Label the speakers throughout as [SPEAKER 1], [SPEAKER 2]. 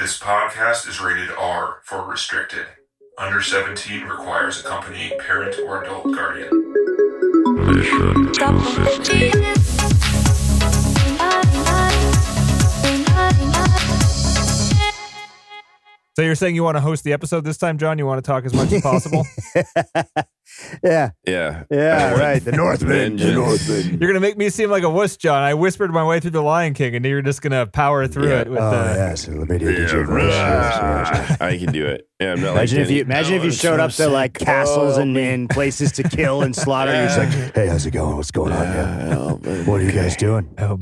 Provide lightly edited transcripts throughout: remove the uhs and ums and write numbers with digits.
[SPEAKER 1] This podcast is rated R for restricted. Under 17 requires accompanying parent or adult guardian.
[SPEAKER 2] So you're saying you want to host the episode this time, John? You want to talk as much as possible?
[SPEAKER 3] Yeah. Right. The Northman.
[SPEAKER 2] You're going to make me seem like a wuss, John. I whispered my way through The Lion King, and you're just going to power through it with
[SPEAKER 3] yes. Let me do the
[SPEAKER 4] I can do it. Yeah, I'm not
[SPEAKER 3] imagine if you showed up to like castles and places to kill and slaughter. You're just like, hey, how's it going? What's going on? What are you guys doing?
[SPEAKER 4] No,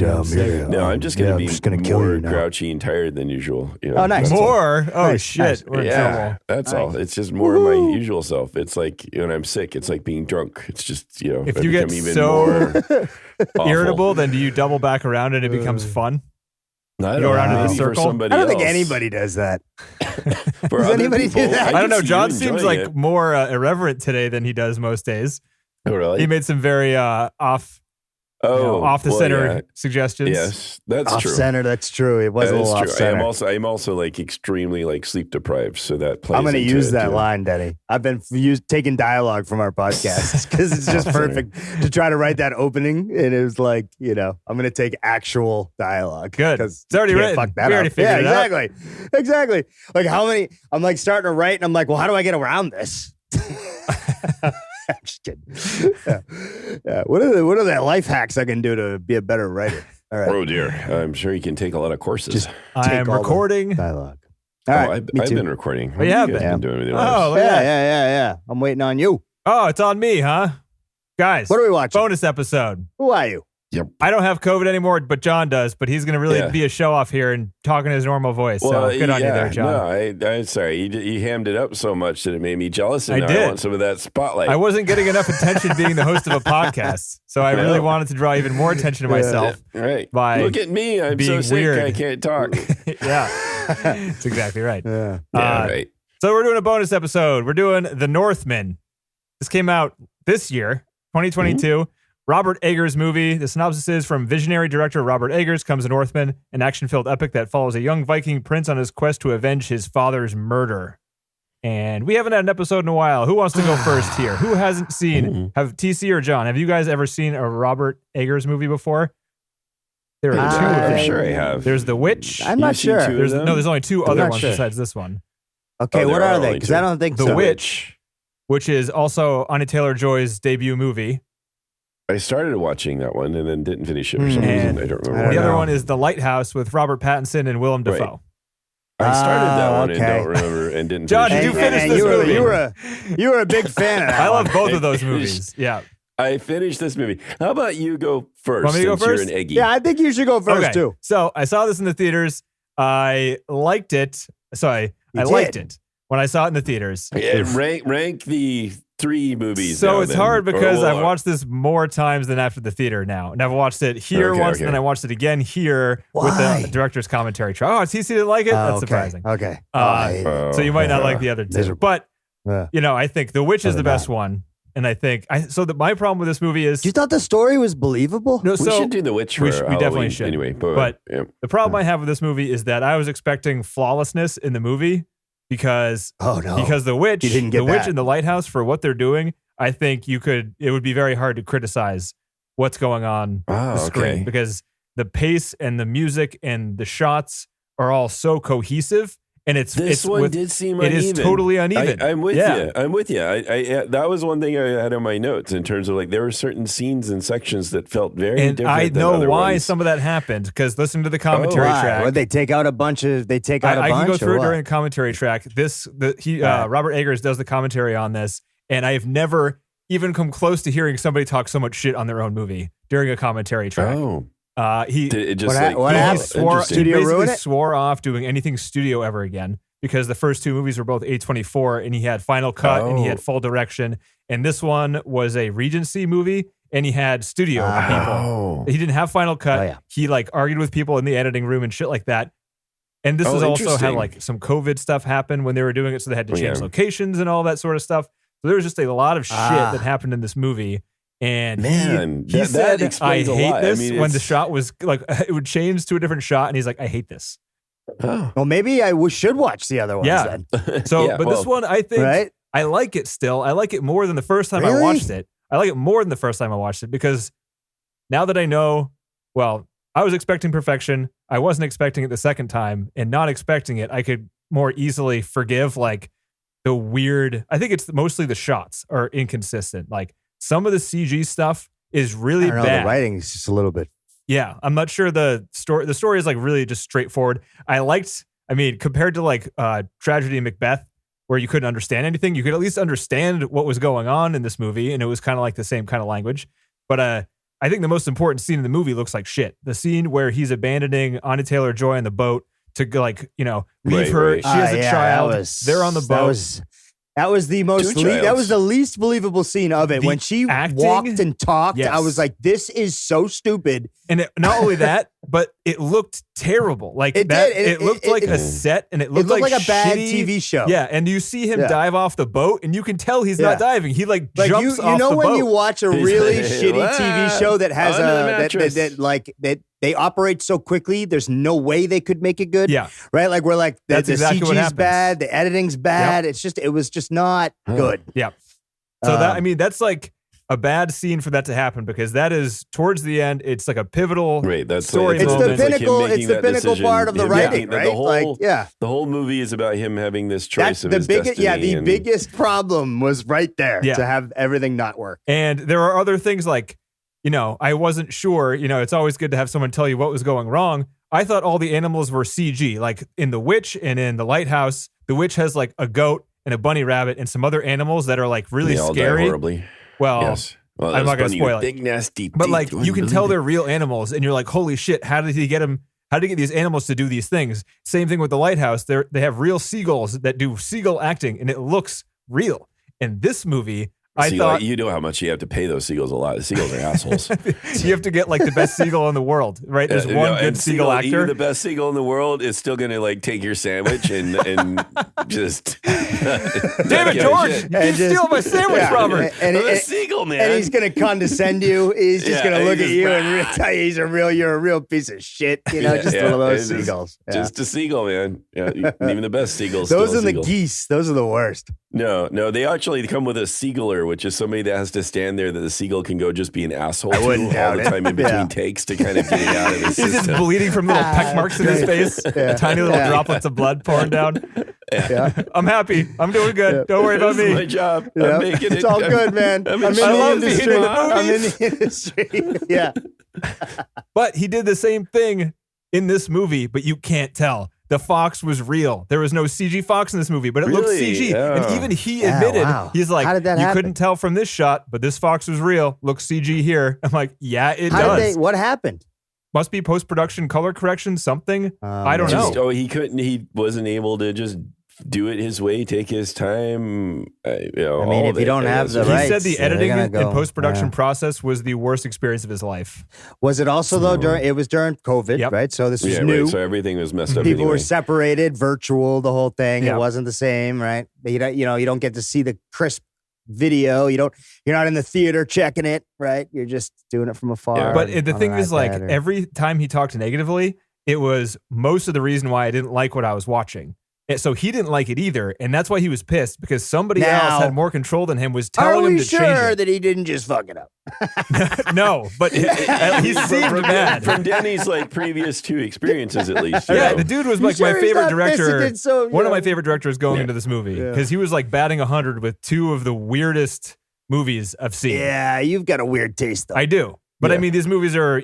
[SPEAKER 4] I'm just going to be
[SPEAKER 3] kill
[SPEAKER 4] more
[SPEAKER 3] you now.
[SPEAKER 4] grouchy and tired than usual. You know,
[SPEAKER 3] Oh, nice.
[SPEAKER 2] More? Oh,
[SPEAKER 3] Nice,
[SPEAKER 2] shit.
[SPEAKER 3] nice.
[SPEAKER 2] We're in trouble.
[SPEAKER 4] That's all. It's just more of my usual self. It's like when I'm sick, it's like being drunk. It's just,
[SPEAKER 2] If
[SPEAKER 4] I
[SPEAKER 2] you get
[SPEAKER 4] become even
[SPEAKER 2] so
[SPEAKER 4] more
[SPEAKER 2] irritable, then do you double back around and it becomes fun?
[SPEAKER 4] I
[SPEAKER 2] You go around in a
[SPEAKER 4] maybe for
[SPEAKER 2] circle?
[SPEAKER 4] somebody
[SPEAKER 3] I don't think
[SPEAKER 4] else.
[SPEAKER 3] anybody does that.
[SPEAKER 4] For
[SPEAKER 3] Does
[SPEAKER 4] other
[SPEAKER 3] anybody do
[SPEAKER 4] people,
[SPEAKER 3] that?
[SPEAKER 2] I don't know.
[SPEAKER 4] can see
[SPEAKER 2] John
[SPEAKER 4] you
[SPEAKER 2] seems
[SPEAKER 4] enjoying
[SPEAKER 2] like
[SPEAKER 4] it.
[SPEAKER 2] more irreverent today than he does most days.
[SPEAKER 4] Oh, really?
[SPEAKER 2] He made some very off the center suggestions.
[SPEAKER 4] Yes, that's
[SPEAKER 3] Off
[SPEAKER 4] true.
[SPEAKER 3] center, that's true. It was
[SPEAKER 4] That
[SPEAKER 3] a
[SPEAKER 4] is
[SPEAKER 3] little off
[SPEAKER 4] true.
[SPEAKER 3] center.
[SPEAKER 4] I'm also like extremely like sleep deprived, so that plays.
[SPEAKER 3] I'm going to
[SPEAKER 4] into
[SPEAKER 3] use
[SPEAKER 4] it,
[SPEAKER 3] that
[SPEAKER 4] too.
[SPEAKER 3] line, Denny. I've been taking dialogue from our podcast because it's just perfect to try to write that opening. And it was like, I'm going to take actual dialogue.
[SPEAKER 2] Good.
[SPEAKER 3] 'cause
[SPEAKER 2] It's already
[SPEAKER 3] you
[SPEAKER 2] written.
[SPEAKER 3] can't Fuck that
[SPEAKER 2] We already
[SPEAKER 3] up.
[SPEAKER 2] figured it out.
[SPEAKER 3] Exactly. Like how many? I'm like starting to write, and I'm like, well, how do I get around this? I'm just kidding. Yeah. What are the life hacks I can do to be a better writer? All right.
[SPEAKER 4] Oh dear, I'm sure you can take a lot of courses.
[SPEAKER 3] Just
[SPEAKER 2] I'm
[SPEAKER 3] all the
[SPEAKER 2] recording.
[SPEAKER 3] dialogue. All right.
[SPEAKER 4] I've
[SPEAKER 3] me too.
[SPEAKER 4] been recording.
[SPEAKER 2] Oh, you have
[SPEAKER 4] guys
[SPEAKER 2] been?
[SPEAKER 4] doing with your
[SPEAKER 2] Oh,
[SPEAKER 4] lives?
[SPEAKER 2] look at that.
[SPEAKER 3] Yeah. I'm waiting on you.
[SPEAKER 2] Oh, it's on me, huh? Guys,
[SPEAKER 3] What are we watching?
[SPEAKER 2] bonus episode.
[SPEAKER 3] Who are you?
[SPEAKER 2] I don't have COVID anymore, but John does. But he's going to really be a show off here and talk in his normal voice. So good on you there, John.
[SPEAKER 4] No, I'm sorry. You hammed it up so much that it made me jealous, and
[SPEAKER 2] I
[SPEAKER 4] now
[SPEAKER 2] did.
[SPEAKER 4] I want some of that spotlight.
[SPEAKER 2] I wasn't getting enough attention being the host of a podcast, so I really wanted to draw even more attention to myself.
[SPEAKER 4] Right.
[SPEAKER 2] by
[SPEAKER 4] Look at me. I'm so
[SPEAKER 2] being
[SPEAKER 4] sick.
[SPEAKER 2] weird.
[SPEAKER 4] I can't talk.
[SPEAKER 2] Yeah, that's exactly right.
[SPEAKER 3] Yeah.
[SPEAKER 4] Right.
[SPEAKER 2] So we're doing a bonus episode. We're doing The Northman. This came out this year, 2022. Robert Eggers movie. The synopsis is from visionary director Robert Eggers comes The Northman, an action-filled epic that follows a young Viking prince on his quest to avenge his father's murder. And we haven't had an episode in a while. Who wants to go first here? Who hasn't seen? Have TC or John? Have you guys ever seen a Robert Eggers movie before? There are two of
[SPEAKER 4] I'm
[SPEAKER 2] them.
[SPEAKER 4] sure I have.
[SPEAKER 2] There's The Witch.
[SPEAKER 3] I'm not
[SPEAKER 4] You've seen
[SPEAKER 3] sure.
[SPEAKER 4] two of
[SPEAKER 2] There's
[SPEAKER 4] them?
[SPEAKER 2] there's only two
[SPEAKER 3] I'm
[SPEAKER 2] other
[SPEAKER 3] not
[SPEAKER 2] ones
[SPEAKER 3] sure.
[SPEAKER 2] besides this one.
[SPEAKER 3] Okay,
[SPEAKER 4] Oh,
[SPEAKER 3] what
[SPEAKER 4] there are
[SPEAKER 3] are they?
[SPEAKER 4] only
[SPEAKER 3] Because
[SPEAKER 4] two.
[SPEAKER 3] I don't think
[SPEAKER 2] The
[SPEAKER 3] so.
[SPEAKER 2] Witch, which is also Anya Taylor-Joy's debut movie.
[SPEAKER 4] I started watching that one and then didn't finish it for some
[SPEAKER 2] And
[SPEAKER 4] reason. I don't
[SPEAKER 3] I
[SPEAKER 4] remember.
[SPEAKER 3] don't
[SPEAKER 2] The other
[SPEAKER 3] know.
[SPEAKER 2] one is The Lighthouse with Robert Pattinson and Willem
[SPEAKER 4] Right.
[SPEAKER 2] Dafoe.
[SPEAKER 4] I started that one
[SPEAKER 3] okay.
[SPEAKER 4] and don't remember and didn't
[SPEAKER 2] John,
[SPEAKER 4] finish
[SPEAKER 2] did
[SPEAKER 4] it.
[SPEAKER 2] you finish this
[SPEAKER 3] you were,
[SPEAKER 2] movie?
[SPEAKER 3] You were a big fan of that
[SPEAKER 2] I love
[SPEAKER 3] one.
[SPEAKER 2] both of those
[SPEAKER 4] I
[SPEAKER 2] movies. Yeah.
[SPEAKER 4] I finished this movie. How about you go first?
[SPEAKER 2] Want me to go
[SPEAKER 4] since you're
[SPEAKER 2] first?
[SPEAKER 4] an eggy.
[SPEAKER 3] Yeah, I think you should go first
[SPEAKER 2] Okay.
[SPEAKER 3] too.
[SPEAKER 2] So I saw this in the theaters. I liked it. I
[SPEAKER 3] You
[SPEAKER 2] liked
[SPEAKER 3] did?
[SPEAKER 2] it when I saw it in the theaters.
[SPEAKER 4] Yeah, rank the 3 movies.
[SPEAKER 2] So
[SPEAKER 4] now
[SPEAKER 2] it's
[SPEAKER 4] then.
[SPEAKER 2] hard because
[SPEAKER 4] Or-
[SPEAKER 2] I've watched this more times than after the theater now. And I've watched it here once, and then I watched it again here with
[SPEAKER 3] Why?
[SPEAKER 2] the director's commentary track. Oh, TC didn't like it? That's
[SPEAKER 3] okay.
[SPEAKER 2] surprising.
[SPEAKER 3] Okay.
[SPEAKER 2] So you might not like the other two.
[SPEAKER 3] Miserable.
[SPEAKER 2] But,
[SPEAKER 3] Yeah.
[SPEAKER 2] I think The Witch is the
[SPEAKER 3] Probably
[SPEAKER 2] best one. And I think, my problem with this movie is,
[SPEAKER 3] You thought the story was believable?
[SPEAKER 2] no,
[SPEAKER 4] We
[SPEAKER 2] so
[SPEAKER 4] should do The Witch for
[SPEAKER 2] we definitely
[SPEAKER 4] Halloween
[SPEAKER 2] should.
[SPEAKER 4] anyway.
[SPEAKER 2] But
[SPEAKER 4] yeah.
[SPEAKER 2] the problem I have with this movie is that I was expecting flawlessness in the movie because
[SPEAKER 3] Oh no.
[SPEAKER 2] because The Witch,
[SPEAKER 3] You didn't get
[SPEAKER 2] The Witch
[SPEAKER 3] that.
[SPEAKER 2] and The Lighthouse, for what they're doing, I think it would be very hard to criticize what's going on
[SPEAKER 4] Oh,
[SPEAKER 2] the screen
[SPEAKER 4] okay.
[SPEAKER 2] because the pace and the music and the shots are all so cohesive, and
[SPEAKER 4] This one did seem
[SPEAKER 2] it
[SPEAKER 4] uneven.
[SPEAKER 2] is totally uneven.
[SPEAKER 4] I'm with
[SPEAKER 2] Yeah.
[SPEAKER 4] you. I'm with you. I that was one thing I had on my notes in terms of like there were certain scenes and sections that felt very
[SPEAKER 2] And
[SPEAKER 4] different.
[SPEAKER 2] I
[SPEAKER 4] than
[SPEAKER 2] know
[SPEAKER 4] other
[SPEAKER 2] why
[SPEAKER 4] ones.
[SPEAKER 2] some of that happened because listen to the commentary
[SPEAKER 3] Why?
[SPEAKER 2] track.
[SPEAKER 3] Would they take out a bunch of? They take out a
[SPEAKER 2] I
[SPEAKER 3] bunch.
[SPEAKER 2] can go through
[SPEAKER 3] or
[SPEAKER 2] it
[SPEAKER 3] what?
[SPEAKER 2] during a commentary track.
[SPEAKER 3] Right.
[SPEAKER 2] Robert Eggers does the commentary on this, and I have never even come close to hearing somebody talk so much shit on their own movie during a commentary track.
[SPEAKER 4] Oh,
[SPEAKER 2] He
[SPEAKER 4] did it just
[SPEAKER 3] What
[SPEAKER 2] he
[SPEAKER 3] happened?
[SPEAKER 2] swore, he
[SPEAKER 3] Studio
[SPEAKER 2] basically
[SPEAKER 3] ruin it?
[SPEAKER 2] swore off doing anything studio ever again because the first two movies were both A24 and he had Final Cut and he had Full Direction, and this one was a Regency movie and he had studio people.
[SPEAKER 4] Oh.
[SPEAKER 2] He didn't have Final Cut.
[SPEAKER 3] Oh, yeah.
[SPEAKER 2] He argued with people in the editing room and shit like that. And this was also had
[SPEAKER 4] interesting.
[SPEAKER 2] some COVID stuff happen when they were doing it, so they had to change
[SPEAKER 4] Yeah.
[SPEAKER 2] locations and all that sort of stuff. So there was just a lot of shit that happened in this movie. And
[SPEAKER 4] Man,
[SPEAKER 2] he
[SPEAKER 4] that
[SPEAKER 2] said, I
[SPEAKER 4] explains a
[SPEAKER 2] hate
[SPEAKER 4] lot.
[SPEAKER 2] this
[SPEAKER 4] I mean,
[SPEAKER 2] when the
[SPEAKER 4] it's-
[SPEAKER 2] shot was it would change to a different shot. And he's like, I hate this.
[SPEAKER 4] Oh.
[SPEAKER 3] Well, maybe I should watch the other ones
[SPEAKER 2] Yeah.
[SPEAKER 3] then.
[SPEAKER 2] So,
[SPEAKER 4] Yeah,
[SPEAKER 2] but this
[SPEAKER 4] well,
[SPEAKER 2] one, I think
[SPEAKER 3] Right?
[SPEAKER 2] I like it still. I like it more than the first time I
[SPEAKER 3] Really?
[SPEAKER 2] watched it. I like it more than the first time I watched it because now that I know, well, I was expecting perfection. I wasn't expecting it the second time, and not expecting it, I could more easily forgive like the weird. I think it's mostly the shots are inconsistent. Like some of the CG stuff is
[SPEAKER 3] I
[SPEAKER 2] really
[SPEAKER 3] don't know.
[SPEAKER 2] bad.
[SPEAKER 3] The writing is just a little bit.
[SPEAKER 2] Yeah, I'm not sure the story. The story is like really just straightforward. I mean, compared to like Tragedy in Macbeth, where you couldn't understand anything, you could at least understand what was going on in this movie, and it was kind of like the same kind of language. But I think the most important scene in the movie looks like shit. The scene where he's abandoning Anya Taylor-Joy on the boat to like, leave
[SPEAKER 4] Right,
[SPEAKER 2] her.
[SPEAKER 4] right.
[SPEAKER 2] She has a child. They're on the boat.
[SPEAKER 3] That was the most. That was the least believable scene of it.
[SPEAKER 2] The
[SPEAKER 3] When she
[SPEAKER 2] acting?
[SPEAKER 3] walked and talked,
[SPEAKER 2] Yes.
[SPEAKER 3] I was like, "This is so stupid."
[SPEAKER 2] And not only that, but it looked terrible. Like
[SPEAKER 3] It
[SPEAKER 2] that,
[SPEAKER 3] did.
[SPEAKER 2] it looked like a set, and it looked
[SPEAKER 3] looked like a bad
[SPEAKER 2] shitty-
[SPEAKER 3] TV show.
[SPEAKER 2] Yeah, and you see him
[SPEAKER 3] Yeah.
[SPEAKER 2] dive off the boat, and you can tell he's not
[SPEAKER 3] Yeah.
[SPEAKER 2] diving. He like
[SPEAKER 3] Like
[SPEAKER 2] jumps
[SPEAKER 3] you
[SPEAKER 2] off
[SPEAKER 3] know
[SPEAKER 2] the
[SPEAKER 3] when
[SPEAKER 2] boat.
[SPEAKER 3] you watch a
[SPEAKER 4] He's
[SPEAKER 3] really
[SPEAKER 4] like,
[SPEAKER 3] shitty TV show that has
[SPEAKER 4] under the mattress.
[SPEAKER 3] that they operate so quickly. There's no way they could make it good.
[SPEAKER 2] Yeah.
[SPEAKER 3] right. Like we're like the
[SPEAKER 2] That's exactly what
[SPEAKER 3] CG's
[SPEAKER 2] happens.
[SPEAKER 3] bad, the editing's bad. It was just not good.
[SPEAKER 2] Yeah. So that
[SPEAKER 3] Um,
[SPEAKER 2] that's like a bad scene for that to happen because that is towards the end. It's like a pivotal
[SPEAKER 4] Right, that's
[SPEAKER 2] story
[SPEAKER 3] It's the
[SPEAKER 2] moment.
[SPEAKER 4] like him
[SPEAKER 3] pinnacle.
[SPEAKER 4] making
[SPEAKER 3] It's the
[SPEAKER 4] that
[SPEAKER 3] pinnacle
[SPEAKER 4] decision,
[SPEAKER 3] part of the
[SPEAKER 4] him
[SPEAKER 3] writing,
[SPEAKER 4] making
[SPEAKER 3] right?
[SPEAKER 4] The whole,
[SPEAKER 3] Like, yeah.
[SPEAKER 4] the whole movie is about him having this choice
[SPEAKER 3] That's
[SPEAKER 4] of
[SPEAKER 3] the
[SPEAKER 4] his
[SPEAKER 3] biggest. Yeah,
[SPEAKER 4] destiny.
[SPEAKER 3] the
[SPEAKER 4] and-
[SPEAKER 3] biggest problem was right there
[SPEAKER 2] Yeah.
[SPEAKER 3] to have everything not work.
[SPEAKER 2] And there are other things like, I wasn't sure. It's always good to have someone tell you what was going wrong. I thought all the animals were CG, like in The Witch and in The Lighthouse. The Witch has like a goat and a bunny rabbit and some other animals that are like really
[SPEAKER 4] They all die
[SPEAKER 2] scary.
[SPEAKER 4] horribly.
[SPEAKER 2] Well,
[SPEAKER 4] Yes. Well,
[SPEAKER 2] I'm not
[SPEAKER 4] going
[SPEAKER 2] gonna
[SPEAKER 4] to
[SPEAKER 2] spoil it.
[SPEAKER 4] Big nasty.
[SPEAKER 2] but
[SPEAKER 4] teeth.
[SPEAKER 2] like you can
[SPEAKER 4] Wouldn't
[SPEAKER 2] tell
[SPEAKER 4] believe
[SPEAKER 2] they're real animals, and you're like, holy shit, how did he get them? How did he get these animals to do these things? Same thing with The Lighthouse. They have real seagulls that do seagull acting, and it looks real. In this movie, I
[SPEAKER 4] Seagull,
[SPEAKER 2] thought
[SPEAKER 4] you know how much you have to pay those seagulls a lot. The seagulls are assholes.
[SPEAKER 2] you have to get like the best seagull in the world, right? There's
[SPEAKER 4] You
[SPEAKER 2] one
[SPEAKER 4] know,
[SPEAKER 2] good
[SPEAKER 4] and
[SPEAKER 2] seagull actor.
[SPEAKER 4] Even the best seagull in the world is still going to like take your sandwich and just.
[SPEAKER 2] Damn it,
[SPEAKER 4] Yeah,
[SPEAKER 2] George!
[SPEAKER 4] shit.
[SPEAKER 2] You
[SPEAKER 3] And just-
[SPEAKER 2] steal my sandwich,
[SPEAKER 3] Yeah.
[SPEAKER 2] Robert.
[SPEAKER 3] And,
[SPEAKER 4] I'm a
[SPEAKER 3] and-
[SPEAKER 4] seagull, man.
[SPEAKER 3] and he's gonna condescend you. He's just
[SPEAKER 4] Yeah,
[SPEAKER 3] gonna look
[SPEAKER 4] he's
[SPEAKER 3] at you
[SPEAKER 4] just-
[SPEAKER 3] and tell you you're a real piece of shit. Just one of those
[SPEAKER 4] it's
[SPEAKER 3] seagulls. Yeah.
[SPEAKER 4] Just a seagull, man. Yeah, even the best seagulls.
[SPEAKER 3] Those
[SPEAKER 4] still a
[SPEAKER 3] are the
[SPEAKER 4] seagull.
[SPEAKER 3] geese. Those are the worst.
[SPEAKER 4] No, they actually come with a seaguller, which is somebody that has to stand there that the seagull can go just be an asshole
[SPEAKER 3] I
[SPEAKER 4] to
[SPEAKER 3] wouldn't
[SPEAKER 4] all
[SPEAKER 3] doubt
[SPEAKER 4] the
[SPEAKER 3] it.
[SPEAKER 4] time in between
[SPEAKER 3] Yeah.
[SPEAKER 4] takes to kind of get it out of his
[SPEAKER 2] He's just
[SPEAKER 4] system.
[SPEAKER 2] bleeding from little peck marks in his face,
[SPEAKER 3] Yeah.
[SPEAKER 2] tiny little
[SPEAKER 3] Yeah.
[SPEAKER 2] droplets of blood pouring down.
[SPEAKER 3] Yeah.
[SPEAKER 2] I'm happy. I'm doing good.
[SPEAKER 3] Yeah.
[SPEAKER 2] Don't worry about
[SPEAKER 4] This is my
[SPEAKER 2] me.
[SPEAKER 4] job.
[SPEAKER 3] Yeah.
[SPEAKER 4] I'm making it.
[SPEAKER 3] It's all good, man. I'm in
[SPEAKER 2] I love
[SPEAKER 3] the
[SPEAKER 2] being
[SPEAKER 3] industry.
[SPEAKER 2] in the
[SPEAKER 3] I'm in
[SPEAKER 2] movies.
[SPEAKER 3] the industry. Yeah.
[SPEAKER 2] But he did the same thing in this movie, but you can't tell. The fox was real. There was no CG fox in this movie, but it looked
[SPEAKER 4] Really?
[SPEAKER 2] CG.
[SPEAKER 4] Oh.
[SPEAKER 2] And even he
[SPEAKER 3] Yeah,
[SPEAKER 2] admitted,
[SPEAKER 3] wow.
[SPEAKER 2] he's like,
[SPEAKER 3] How did that
[SPEAKER 2] you
[SPEAKER 3] happen?
[SPEAKER 2] couldn't tell from this shot, but this fox was real. Looks CG here. I'm like, yeah, it
[SPEAKER 3] How
[SPEAKER 2] does.
[SPEAKER 3] did what happened?
[SPEAKER 2] Must be post-production color correction, something. I don't
[SPEAKER 4] Just-
[SPEAKER 2] know.
[SPEAKER 4] he wasn't able to just do it his way, take his time.
[SPEAKER 3] I mean,
[SPEAKER 4] all
[SPEAKER 3] if
[SPEAKER 4] of
[SPEAKER 3] you
[SPEAKER 4] it.
[SPEAKER 3] don't have the
[SPEAKER 2] He
[SPEAKER 3] rights,
[SPEAKER 2] said the
[SPEAKER 3] they're
[SPEAKER 2] editing
[SPEAKER 3] gonna
[SPEAKER 2] and
[SPEAKER 3] go.
[SPEAKER 2] post-production
[SPEAKER 3] Yeah.
[SPEAKER 2] process was the worst experience of his life.
[SPEAKER 3] Was it also though during? It was during COVID,
[SPEAKER 2] Yep.
[SPEAKER 3] right? So this was
[SPEAKER 4] Yeah,
[SPEAKER 3] new.
[SPEAKER 4] right. So everything was messed up.
[SPEAKER 3] People
[SPEAKER 4] anyway.
[SPEAKER 3] were separated, virtual, the whole thing.
[SPEAKER 2] Yeah.
[SPEAKER 3] It wasn't the same, right? You don't get to see the crisp video. You're not in the theater checking it, right? You're just doing it from afar.
[SPEAKER 4] Yeah.
[SPEAKER 2] But
[SPEAKER 3] on
[SPEAKER 2] the
[SPEAKER 3] an
[SPEAKER 2] thing is, like,
[SPEAKER 3] iPad or-
[SPEAKER 2] every time he talked negatively, it was most of the reason why I didn't like what I was watching. And so he didn't like it either, and that's why he was pissed because somebody
[SPEAKER 3] Now-
[SPEAKER 2] else had more control than him. Was
[SPEAKER 3] Are
[SPEAKER 2] telling him
[SPEAKER 3] we
[SPEAKER 2] to
[SPEAKER 3] sure
[SPEAKER 2] change
[SPEAKER 3] that he didn't just fuck it up?
[SPEAKER 2] it. No, but he seemed
[SPEAKER 4] from,
[SPEAKER 2] mad.
[SPEAKER 4] from Danny's like previous two experiences, at least. you
[SPEAKER 2] Yeah,
[SPEAKER 4] know.
[SPEAKER 2] the dude was
[SPEAKER 3] You
[SPEAKER 2] like
[SPEAKER 3] sure
[SPEAKER 2] my
[SPEAKER 3] he's
[SPEAKER 2] favorite
[SPEAKER 3] not pissed he
[SPEAKER 2] director.
[SPEAKER 3] did so,
[SPEAKER 2] One of
[SPEAKER 3] you
[SPEAKER 2] my
[SPEAKER 3] know?
[SPEAKER 2] favorite directors going
[SPEAKER 4] Yeah.
[SPEAKER 2] into this movie
[SPEAKER 3] Yeah.
[SPEAKER 2] because he was like batting 100 with two of the weirdest movies I've seen.
[SPEAKER 3] Yeah, you've got a weird taste though.
[SPEAKER 2] I do, but I
[SPEAKER 4] Yeah.
[SPEAKER 2] mean, these movies are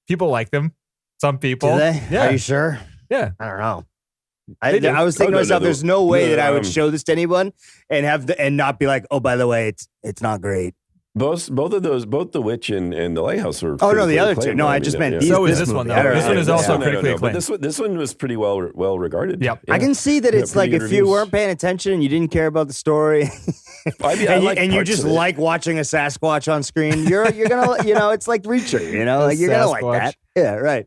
[SPEAKER 2] people like them. Some people,
[SPEAKER 3] Do they?
[SPEAKER 2] yeah,
[SPEAKER 3] Are you sure?
[SPEAKER 2] yeah.
[SPEAKER 3] I don't know.
[SPEAKER 2] They do.
[SPEAKER 3] I was thinking
[SPEAKER 4] Oh,
[SPEAKER 3] to
[SPEAKER 4] no,
[SPEAKER 3] myself,
[SPEAKER 4] no,
[SPEAKER 3] there's no way that I would
[SPEAKER 4] um,
[SPEAKER 3] show this to anyone and not be like, oh, by the way, it's not great.
[SPEAKER 4] both of those, both The Witch and The Lighthouse were.
[SPEAKER 3] Oh no, the
[SPEAKER 4] critically
[SPEAKER 3] other two.
[SPEAKER 4] acclaimed,
[SPEAKER 3] No, I
[SPEAKER 4] mean,
[SPEAKER 3] just
[SPEAKER 4] yeah,
[SPEAKER 3] meant
[SPEAKER 4] yeah.
[SPEAKER 3] these,
[SPEAKER 2] So is
[SPEAKER 3] this
[SPEAKER 2] this
[SPEAKER 3] movie.
[SPEAKER 2] one, though.
[SPEAKER 3] I don't
[SPEAKER 2] This
[SPEAKER 3] know.
[SPEAKER 2] one is
[SPEAKER 3] Yeah.
[SPEAKER 2] also
[SPEAKER 4] No,
[SPEAKER 2] critically
[SPEAKER 4] but
[SPEAKER 2] acclaimed.
[SPEAKER 4] this one was pretty well regarded.
[SPEAKER 2] Yep.
[SPEAKER 3] I can see that
[SPEAKER 4] Yeah,
[SPEAKER 3] it's like
[SPEAKER 4] pretty
[SPEAKER 3] if
[SPEAKER 4] good
[SPEAKER 3] you
[SPEAKER 4] reviews.
[SPEAKER 3] weren't paying attention and you didn't care about the story,
[SPEAKER 4] I mean,
[SPEAKER 3] and you just like watching a Sasquatch on screen, you're gonna it's like Reacher, like you're gonna like
[SPEAKER 2] Sasquatch.
[SPEAKER 3] that. Yeah, right.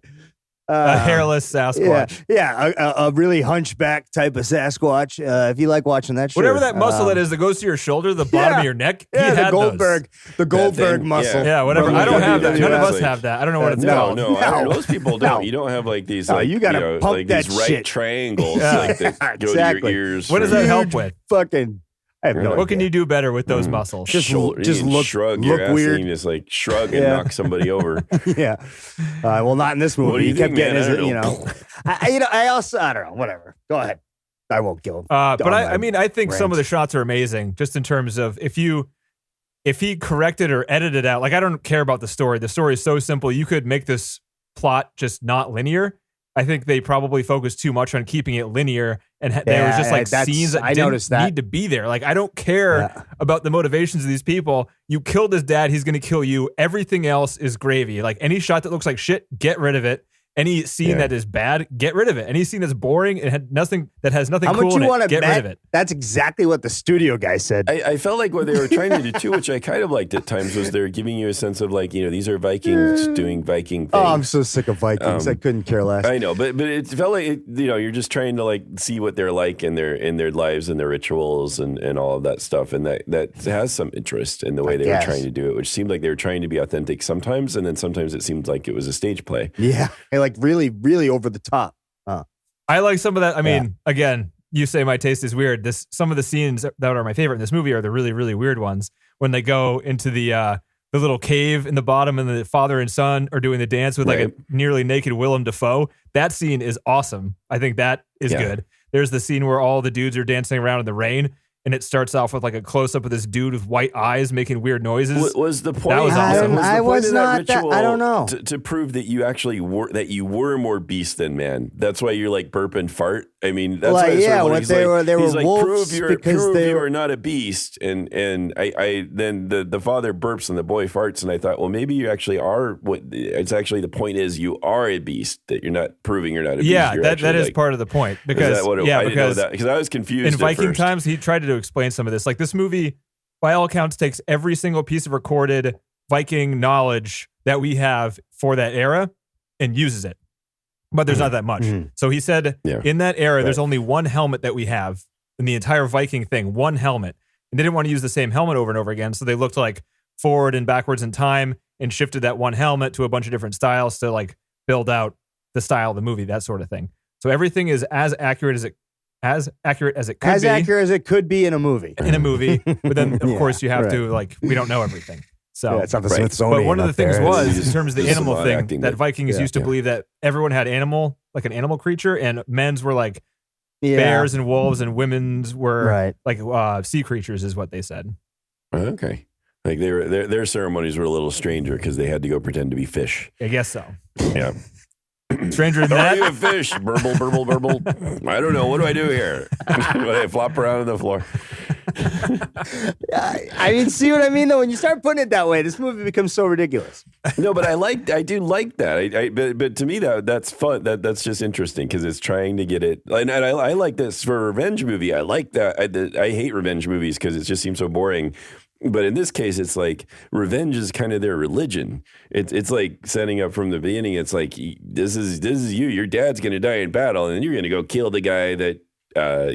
[SPEAKER 2] a hairless Sasquatch.
[SPEAKER 3] A really hunchback type of Sasquatch. If you like watching that,
[SPEAKER 2] whatever that muscle that is that goes to your shoulder, the bottom of your neck. He had
[SPEAKER 3] the Goldberg muscle.
[SPEAKER 2] Yeah, whatever. I don't have that. None of us have that. I don't know what it's called.
[SPEAKER 4] No. Most people don't. You don't have like these.
[SPEAKER 3] No, you gotta pump
[SPEAKER 4] like
[SPEAKER 3] that
[SPEAKER 4] these right
[SPEAKER 3] shit.
[SPEAKER 4] triangles like that go to your ears.
[SPEAKER 2] What does that help with?
[SPEAKER 3] Fucking.
[SPEAKER 2] What can you do better with those muscles?
[SPEAKER 3] Just
[SPEAKER 4] shrug your ass weird. And just like shrug and knock somebody over.
[SPEAKER 3] Yeah. Well, not in this movie.
[SPEAKER 4] What do you
[SPEAKER 3] kept
[SPEAKER 4] think,
[SPEAKER 3] getting
[SPEAKER 4] man?
[SPEAKER 3] I don't know. Whatever. Go ahead. I won't kill him.
[SPEAKER 2] But I think some of the shots are amazing, just in terms of if he corrected or edited out. Like, I don't care about the story. The story is so simple. You could make this plot just not linear. I think they probably focused too much on keeping it linear, and there was just like scenes that didn't need to be there. Like, I don't care about the motivations of these people. You killed his dad, he's going to kill you. Everything else is gravy. Like, any shot that looks like shit, get rid of it. Any scene that is bad, get rid of it. Any scene that's boring and has nothing cool in it, get rid of it.
[SPEAKER 3] That's exactly what the studio guy said.
[SPEAKER 4] I felt like what they were trying to do too, which I kind of liked at times, was they're giving you a sense of like, these are Vikings doing Viking things.
[SPEAKER 3] Oh, I'm so sick of Vikings. I couldn't care less.
[SPEAKER 4] I know, but it felt like you're just trying to like see what they're like in their lives and their rituals and all of that stuff, and that has some interest in the way they were trying to do it, which seemed like they were trying to be authentic sometimes, and then sometimes it seemed like it was a stage play.
[SPEAKER 3] Yeah. Like really, really over the top.
[SPEAKER 2] I like some of that. I mean, again, you say my taste is weird. Some of the scenes that are my favorite in this movie are the really, really weird ones. When they go into the little cave in the bottom, and the father and son are doing the dance with like a nearly naked Willem Dafoe. That scene is awesome. I think that is good. There's the scene where all the dudes are dancing around in the rain, and it starts off with like a close up of this dude with white eyes making weird noises.
[SPEAKER 4] Was the point?
[SPEAKER 2] That was awesome.
[SPEAKER 3] I was not that. I don't know.
[SPEAKER 4] To prove that you actually were more beast than man. That's why you're like burp and fart. I mean, that's why
[SPEAKER 3] they were
[SPEAKER 4] he's like,
[SPEAKER 3] wolves
[SPEAKER 4] prove you are not a beast. And I then the father burps and the boy farts, and I thought, well, maybe you actually are. It's actually the point is you are a beast, that you're not proving you're not a beast.
[SPEAKER 2] Yeah, that is part of the point, because
[SPEAKER 4] because I was confused
[SPEAKER 2] in Viking times. He tried to explain some of this. Like, this movie, by all accounts, takes every single piece of recorded Viking knowledge that we have for that era and uses it. But there's not that much. So he said in that era, there's only one helmet that we have in the entire Viking thing, one helmet. And they didn't want to use the same helmet over and over again. So they looked like forward and backwards in time and shifted that one helmet to a bunch of different styles to like build out the style of the movie, that sort of thing. So everything is as accurate as it could be
[SPEAKER 3] in a movie.
[SPEAKER 2] But then of course you have to like, we don't know everything. So
[SPEAKER 3] it's not the Smithsonian.
[SPEAKER 2] But one of the things was, in terms of the animal thing,
[SPEAKER 4] acting
[SPEAKER 2] that Vikings used to believe that everyone had an animal creature, and men's were like bears and wolves, and women's were like sea creatures, is what they said.
[SPEAKER 4] Okay. Like their ceremonies were a little stranger because they had to go pretend to be fish.
[SPEAKER 2] I guess so.
[SPEAKER 4] Yeah.
[SPEAKER 2] Stranger than
[SPEAKER 4] that. Are you a
[SPEAKER 2] that.
[SPEAKER 4] fish? Burble, burble, burble. I don't know. What do I do here? I flop around on the floor.
[SPEAKER 3] I mean, see what I mean, though? When you start putting it that way, this movie becomes so ridiculous.
[SPEAKER 4] No, but I do like that. But to me, that's fun. That's just interesting because it's trying to get it. And I like this for a revenge movie. I like that. I hate revenge movies because it just seems so boring. But in this case, it's like revenge is kind of their religion. It's like setting up from the beginning. It's like, this is you. Your dad's going to die in battle, and you're going to go kill the guy that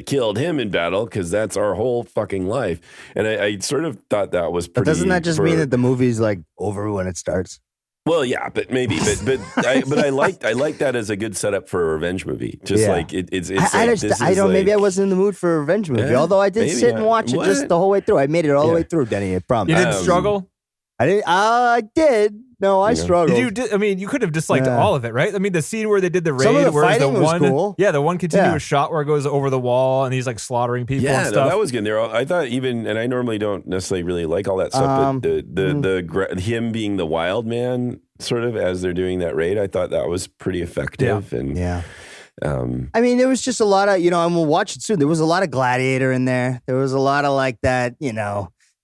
[SPEAKER 4] killed him in battle, because that's our whole fucking life. And I sort of thought that was pretty.
[SPEAKER 3] But doesn't that just mean that the movie's like over when it starts?
[SPEAKER 4] Well, yeah, but maybe, but I like that as a good setup for a revenge movie. Just like it's.
[SPEAKER 3] I don't. Maybe I wasn't in the mood for a revenge movie. Although I did sit and watch it just the whole way through. I made it all the way through, Denny. I promise.
[SPEAKER 2] You didn't struggle?
[SPEAKER 3] I did. I did. No, I struggled.
[SPEAKER 2] I mean, you could have disliked all of it, right? I mean, the scene where they did the raid,
[SPEAKER 3] some of the
[SPEAKER 2] where
[SPEAKER 3] fighting
[SPEAKER 2] the one,
[SPEAKER 3] was cool.
[SPEAKER 2] Yeah, the one continuous shot where it goes over the wall and he's like slaughtering people and stuff.
[SPEAKER 4] No, that was good. I thought even, and I normally don't necessarily really like all that stuff, but him being the wild man, sort of as they're doing that raid, I thought that was pretty effective.
[SPEAKER 3] I mean, there was just a lot of, and we'll watch it soon. There was a lot of Gladiator in there. There was a lot of like that,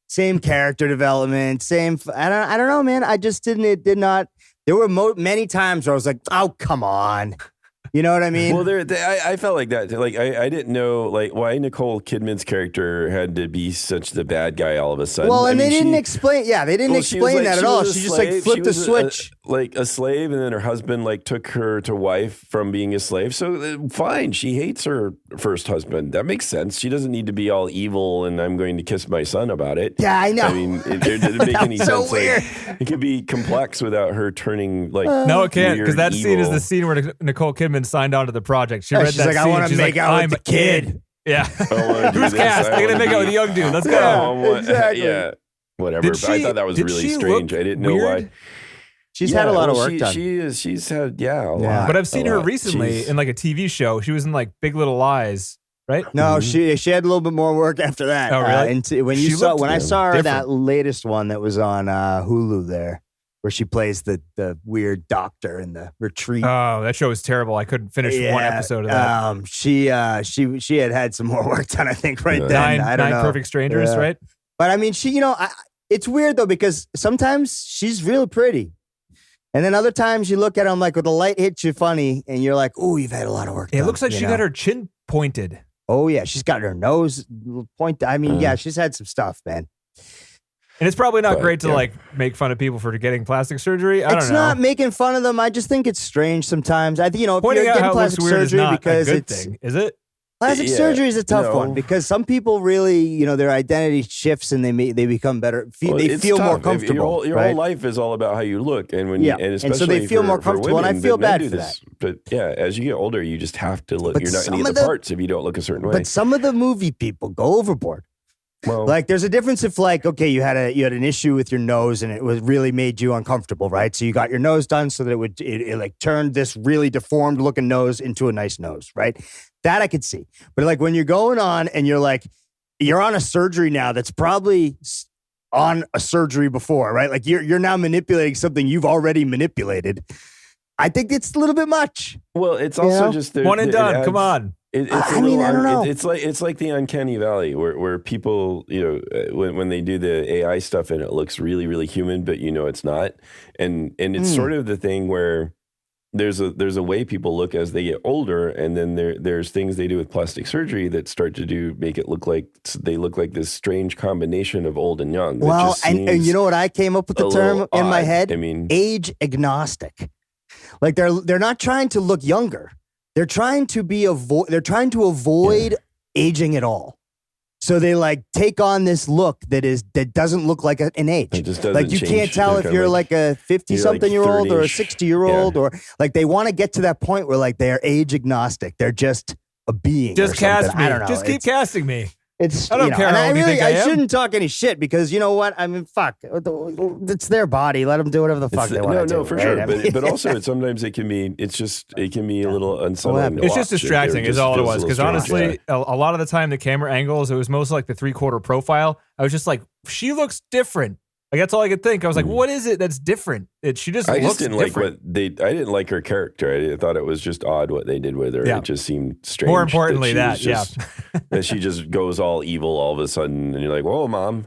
[SPEAKER 3] same character development, I don't know, man. I just did not. There were many times where I was like, oh, come on. You know what I mean?
[SPEAKER 4] Well, I felt like that. Like I didn't know like why Nicole Kidman's character had to be such the bad guy all of a sudden.
[SPEAKER 3] Well, and
[SPEAKER 4] I mean,
[SPEAKER 3] they didn't explain. Yeah, they didn't explain that at all. She just like flipped a switch.
[SPEAKER 4] Like a slave, and then her husband like took her to wife from being a slave. So fine, she hates her first husband. That makes sense. She doesn't need to be all evil and I'm going to kiss my son about it.
[SPEAKER 3] Yeah, I know.
[SPEAKER 4] I mean, it didn't make any
[SPEAKER 3] so
[SPEAKER 4] sense.
[SPEAKER 3] weird.
[SPEAKER 4] Like, it could be complex without her turning like
[SPEAKER 2] No, it can't, because that scene is
[SPEAKER 4] evil.
[SPEAKER 2] the scene where Nicole Kidman signed on to the project. She read
[SPEAKER 3] she's
[SPEAKER 2] that
[SPEAKER 3] like, I
[SPEAKER 2] scene.
[SPEAKER 3] wanna
[SPEAKER 2] She's
[SPEAKER 3] make
[SPEAKER 2] like,
[SPEAKER 3] out with
[SPEAKER 2] I'm
[SPEAKER 3] the
[SPEAKER 2] a kid. Yeah. Who's cast? I'm gonna make out with a young dude. Let's go.
[SPEAKER 3] Exactly.
[SPEAKER 4] Yeah. Whatever.
[SPEAKER 2] Did
[SPEAKER 4] But I
[SPEAKER 2] she-
[SPEAKER 4] thought that was
[SPEAKER 2] did
[SPEAKER 4] really
[SPEAKER 2] she
[SPEAKER 4] strange.
[SPEAKER 2] look
[SPEAKER 4] I didn't know
[SPEAKER 2] weird?
[SPEAKER 4] why.
[SPEAKER 3] She's had a lot of work
[SPEAKER 4] she,
[SPEAKER 3] done.
[SPEAKER 4] She's had a lot.
[SPEAKER 3] Yeah.
[SPEAKER 2] But I've seen
[SPEAKER 4] a
[SPEAKER 2] her
[SPEAKER 4] lot.
[SPEAKER 2] recently
[SPEAKER 4] Jeez.
[SPEAKER 2] in like a TV show. She was in like Big Little Lies, right?
[SPEAKER 3] No, she had a little bit more work after that.
[SPEAKER 2] Oh, really?
[SPEAKER 3] And when
[SPEAKER 2] She looked
[SPEAKER 3] I saw her
[SPEAKER 2] different.
[SPEAKER 3] that latest one that was on Hulu there, where she plays the weird doctor in the retreat.
[SPEAKER 2] Oh, that show was terrible. I couldn't finish one episode of that.
[SPEAKER 3] She had some more work done, I think, right
[SPEAKER 4] Yeah.
[SPEAKER 3] then. I don't
[SPEAKER 2] Nine
[SPEAKER 3] know.
[SPEAKER 2] Perfect Strangers,
[SPEAKER 3] Yeah.
[SPEAKER 2] right?
[SPEAKER 3] But I mean, it's weird though, because sometimes she's real pretty. And then other times you look at them like with the light hits you funny and you're like, oh, you've had a lot of work
[SPEAKER 2] It
[SPEAKER 3] done.
[SPEAKER 2] looks like
[SPEAKER 3] you
[SPEAKER 2] she
[SPEAKER 3] know?
[SPEAKER 2] got her chin pointed.
[SPEAKER 3] Oh, yeah. She's got her nose point. I mean, yeah, she's had some stuff, man.
[SPEAKER 2] And it's probably not
[SPEAKER 4] But,
[SPEAKER 2] great to
[SPEAKER 4] yeah.
[SPEAKER 2] like make fun of people for getting plastic surgery. I don't know.
[SPEAKER 3] It's not making fun of them. I just think it's strange sometimes. If
[SPEAKER 2] Pointing
[SPEAKER 3] you're
[SPEAKER 2] out
[SPEAKER 3] getting
[SPEAKER 2] how it looks
[SPEAKER 3] plastic
[SPEAKER 2] weird is
[SPEAKER 3] surgery
[SPEAKER 2] not
[SPEAKER 3] because
[SPEAKER 2] a good
[SPEAKER 3] it's
[SPEAKER 2] thing, is it?
[SPEAKER 3] plastic
[SPEAKER 4] Yeah,
[SPEAKER 3] surgery is a tough
[SPEAKER 4] no.
[SPEAKER 3] one because some people really, their identity shifts and they become better.
[SPEAKER 4] Well,
[SPEAKER 3] They
[SPEAKER 4] it's
[SPEAKER 3] feel more
[SPEAKER 4] tough.
[SPEAKER 3] comfortable.
[SPEAKER 4] Your
[SPEAKER 3] right?
[SPEAKER 4] whole life is all about how you look, and when
[SPEAKER 3] Yeah.
[SPEAKER 4] and
[SPEAKER 3] And so
[SPEAKER 4] especially
[SPEAKER 3] they feel
[SPEAKER 4] for,
[SPEAKER 3] more
[SPEAKER 4] for
[SPEAKER 3] comfortable, and I
[SPEAKER 4] women,
[SPEAKER 3] feel
[SPEAKER 4] men
[SPEAKER 3] bad
[SPEAKER 4] do
[SPEAKER 3] for
[SPEAKER 4] this. But yeah, as you get older, you just have to look.
[SPEAKER 3] But
[SPEAKER 4] You're not going
[SPEAKER 3] some
[SPEAKER 4] to
[SPEAKER 3] of
[SPEAKER 4] get the
[SPEAKER 3] the-
[SPEAKER 4] parts if you don't look a certain way.
[SPEAKER 3] But some of the movie people go overboard.
[SPEAKER 4] Well,
[SPEAKER 3] Like there's a difference if like, okay, you had an issue with your nose and it was really made you uncomfortable, right? So you got your nose done so that it like turned this really deformed looking nose into a nice nose, right? That I could see. But like when you're going on and you're on a surgery now that's probably on a surgery before, right? Like you're now manipulating something you've already manipulated. I think it's a little bit much.
[SPEAKER 4] well, it's also
[SPEAKER 3] know?
[SPEAKER 4] just
[SPEAKER 2] One and done. Come on.
[SPEAKER 4] It's
[SPEAKER 3] I mean, I don't know.
[SPEAKER 4] It's like the uncanny valley where people, when they do the AI stuff and it looks really, really human, but it's not. And it's sort of the thing where there's a way people look as they get older, and then there's things they do with plastic surgery that start to make it look like they look like this strange combination of old and young. that
[SPEAKER 3] Well,
[SPEAKER 4] just
[SPEAKER 3] and
[SPEAKER 4] seems
[SPEAKER 3] you know what I came up with the
[SPEAKER 4] a
[SPEAKER 3] term
[SPEAKER 4] little
[SPEAKER 3] in my
[SPEAKER 4] odd.
[SPEAKER 3] head?
[SPEAKER 4] I mean,
[SPEAKER 3] Age agnostic. Like they're not trying to look younger. They're trying to avoid aging at all. So they like take on this look that doesn't look like an age.
[SPEAKER 4] it just doesn't
[SPEAKER 3] Like you
[SPEAKER 4] change.
[SPEAKER 3] can't tell
[SPEAKER 4] They're
[SPEAKER 3] if you're like a 50-something-year-old or a
[SPEAKER 4] 30-ish.
[SPEAKER 3] 60-year-old or like they want to get to that point where like they're age agnostic. They're just a being.
[SPEAKER 2] Just
[SPEAKER 3] or something.
[SPEAKER 2] cast me.
[SPEAKER 3] I don't know.
[SPEAKER 2] Just keep casting me.
[SPEAKER 3] It's
[SPEAKER 2] I don't care
[SPEAKER 3] and
[SPEAKER 2] how
[SPEAKER 3] I
[SPEAKER 2] old you
[SPEAKER 3] really
[SPEAKER 2] think I am.
[SPEAKER 3] shouldn't talk any shit because you know what? I mean, fuck, it's their body. Let them do whatever the fuck they want to do.
[SPEAKER 4] No, for
[SPEAKER 3] right?
[SPEAKER 4] sure.
[SPEAKER 3] I mean,
[SPEAKER 4] But also, sometimes it can be a little unsettling. to
[SPEAKER 2] It's just
[SPEAKER 4] watch.
[SPEAKER 2] distracting, is all it was. Because
[SPEAKER 4] Because
[SPEAKER 2] honestly, a lot of the time, the camera angles, it was mostly like the 3/4 profile. I was just like, she looks different. Like that's all I could think. I was like, what is it that's different? She just
[SPEAKER 4] I
[SPEAKER 2] looks
[SPEAKER 4] just didn't
[SPEAKER 2] different.
[SPEAKER 4] I didn't like her character. I thought it was just odd what they did with her.
[SPEAKER 2] Yeah.
[SPEAKER 4] It just seemed strange.
[SPEAKER 2] More importantly,
[SPEAKER 4] that she just goes all evil all of a sudden, and you're like, "Whoa, mom!"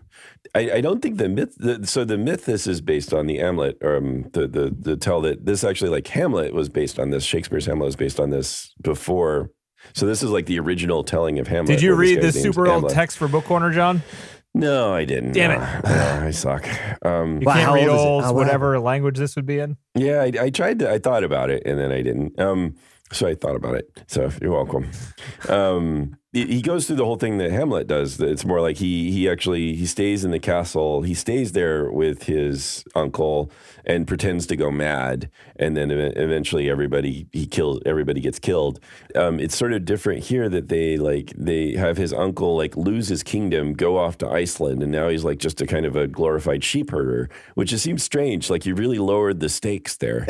[SPEAKER 4] I don't think the myth. The myth this is based on the Hamlet, or the tell that this actually like Hamlet was based on this. Shakespeare's Hamlet was based on this before. So this is like the original telling of Hamlet.
[SPEAKER 2] Did you
[SPEAKER 4] where
[SPEAKER 2] read
[SPEAKER 4] guy's
[SPEAKER 2] this
[SPEAKER 4] name's
[SPEAKER 2] super old
[SPEAKER 4] Hamlet.
[SPEAKER 2] text for Book Corner, John?
[SPEAKER 4] No, I didn't.
[SPEAKER 2] Damn it.
[SPEAKER 4] No, I suck.
[SPEAKER 2] You
[SPEAKER 3] Wow,
[SPEAKER 2] can't
[SPEAKER 3] how
[SPEAKER 2] read
[SPEAKER 3] old is it?
[SPEAKER 2] old,
[SPEAKER 3] How-
[SPEAKER 2] whatever language this would be in.
[SPEAKER 4] Yeah, I tried to. I thought about it, and then I didn't. So I thought about it. So you're welcome. He goes through the whole thing that Hamlet does. It's more like he stays in the castle. He stays there with his uncle and pretends to go mad, and then eventually everybody gets killed. It's sort of different here that they have his uncle like lose his kingdom, go off to Iceland, and now he's like just a kind of a glorified sheep herder, which just seems strange. Like you really lowered the stakes there.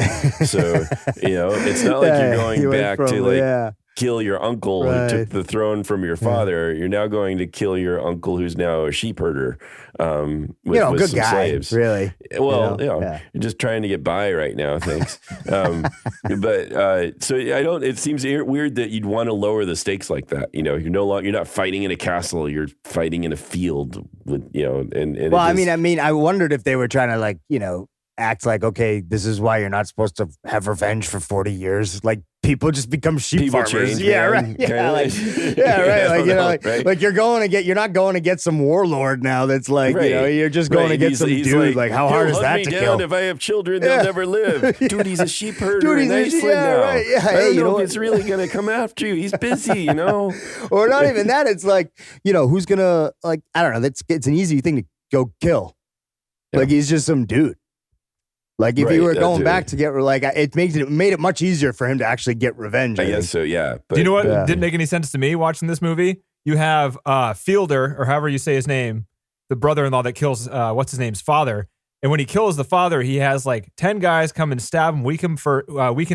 [SPEAKER 4] So it's not like you're going back to kill your uncle who took the throne from your father. You're now going to kill your uncle who's now a sheep herder with
[SPEAKER 3] good
[SPEAKER 4] some
[SPEAKER 3] guy,
[SPEAKER 4] slaves.
[SPEAKER 3] really.
[SPEAKER 4] Well,
[SPEAKER 3] Yeah.
[SPEAKER 4] you're just trying to get by right now, thanks. So I don't. It seems weird that you'd want to lower the stakes like that. You're not fighting in a castle. You're fighting in a field with And
[SPEAKER 3] Well, I wondered if they were trying to act like, okay, this is why you're not supposed to have revenge for 40 years. Like people just become sheep
[SPEAKER 4] People
[SPEAKER 3] farmers.
[SPEAKER 4] change,
[SPEAKER 3] Yeah,
[SPEAKER 4] man.
[SPEAKER 3] right. Yeah,
[SPEAKER 4] Kinda.
[SPEAKER 3] like, yeah, right.
[SPEAKER 4] I
[SPEAKER 3] Like,
[SPEAKER 4] don't
[SPEAKER 3] you know,
[SPEAKER 4] know,
[SPEAKER 3] like,
[SPEAKER 4] right?
[SPEAKER 3] like you're not going to get some warlord now that's like, you know,
[SPEAKER 4] Right.
[SPEAKER 3] you're just going to get
[SPEAKER 4] He's-
[SPEAKER 3] some
[SPEAKER 4] he's
[SPEAKER 3] dude. Like, how hard
[SPEAKER 4] "He'll
[SPEAKER 3] is
[SPEAKER 4] hunt
[SPEAKER 3] that
[SPEAKER 4] me
[SPEAKER 3] to
[SPEAKER 4] down
[SPEAKER 3] kill?
[SPEAKER 4] If I have children, they'll
[SPEAKER 3] Yeah.
[SPEAKER 4] never live. Dude, he's a sheep herder in Iceland
[SPEAKER 3] yeah,
[SPEAKER 4] now.
[SPEAKER 3] right. Yeah,
[SPEAKER 4] I
[SPEAKER 3] hey,
[SPEAKER 4] don't
[SPEAKER 3] you know
[SPEAKER 4] know
[SPEAKER 3] what?
[SPEAKER 4] if it's really going to come after you. He's busy, you know?
[SPEAKER 3] Or not even that. It's like, you know, who's going to, like, I don't know. It's an easy thing to go kill.
[SPEAKER 4] Yeah.
[SPEAKER 3] Like, he's just some dude. Like, if
[SPEAKER 4] Right,
[SPEAKER 3] you were
[SPEAKER 4] that
[SPEAKER 3] going
[SPEAKER 4] dude.
[SPEAKER 3] back to get, like, it made it much easier for him to actually get revenge.
[SPEAKER 4] I
[SPEAKER 3] think.
[SPEAKER 4] guess so, yeah. But,
[SPEAKER 2] Do you know what
[SPEAKER 3] Yeah.
[SPEAKER 2] didn't make any sense to me watching this movie? You have Fielder, or however you say his name, the brother-in-law that kills what's his name's father. And when he kills the father, he has like 10 guys come and stab him, weaken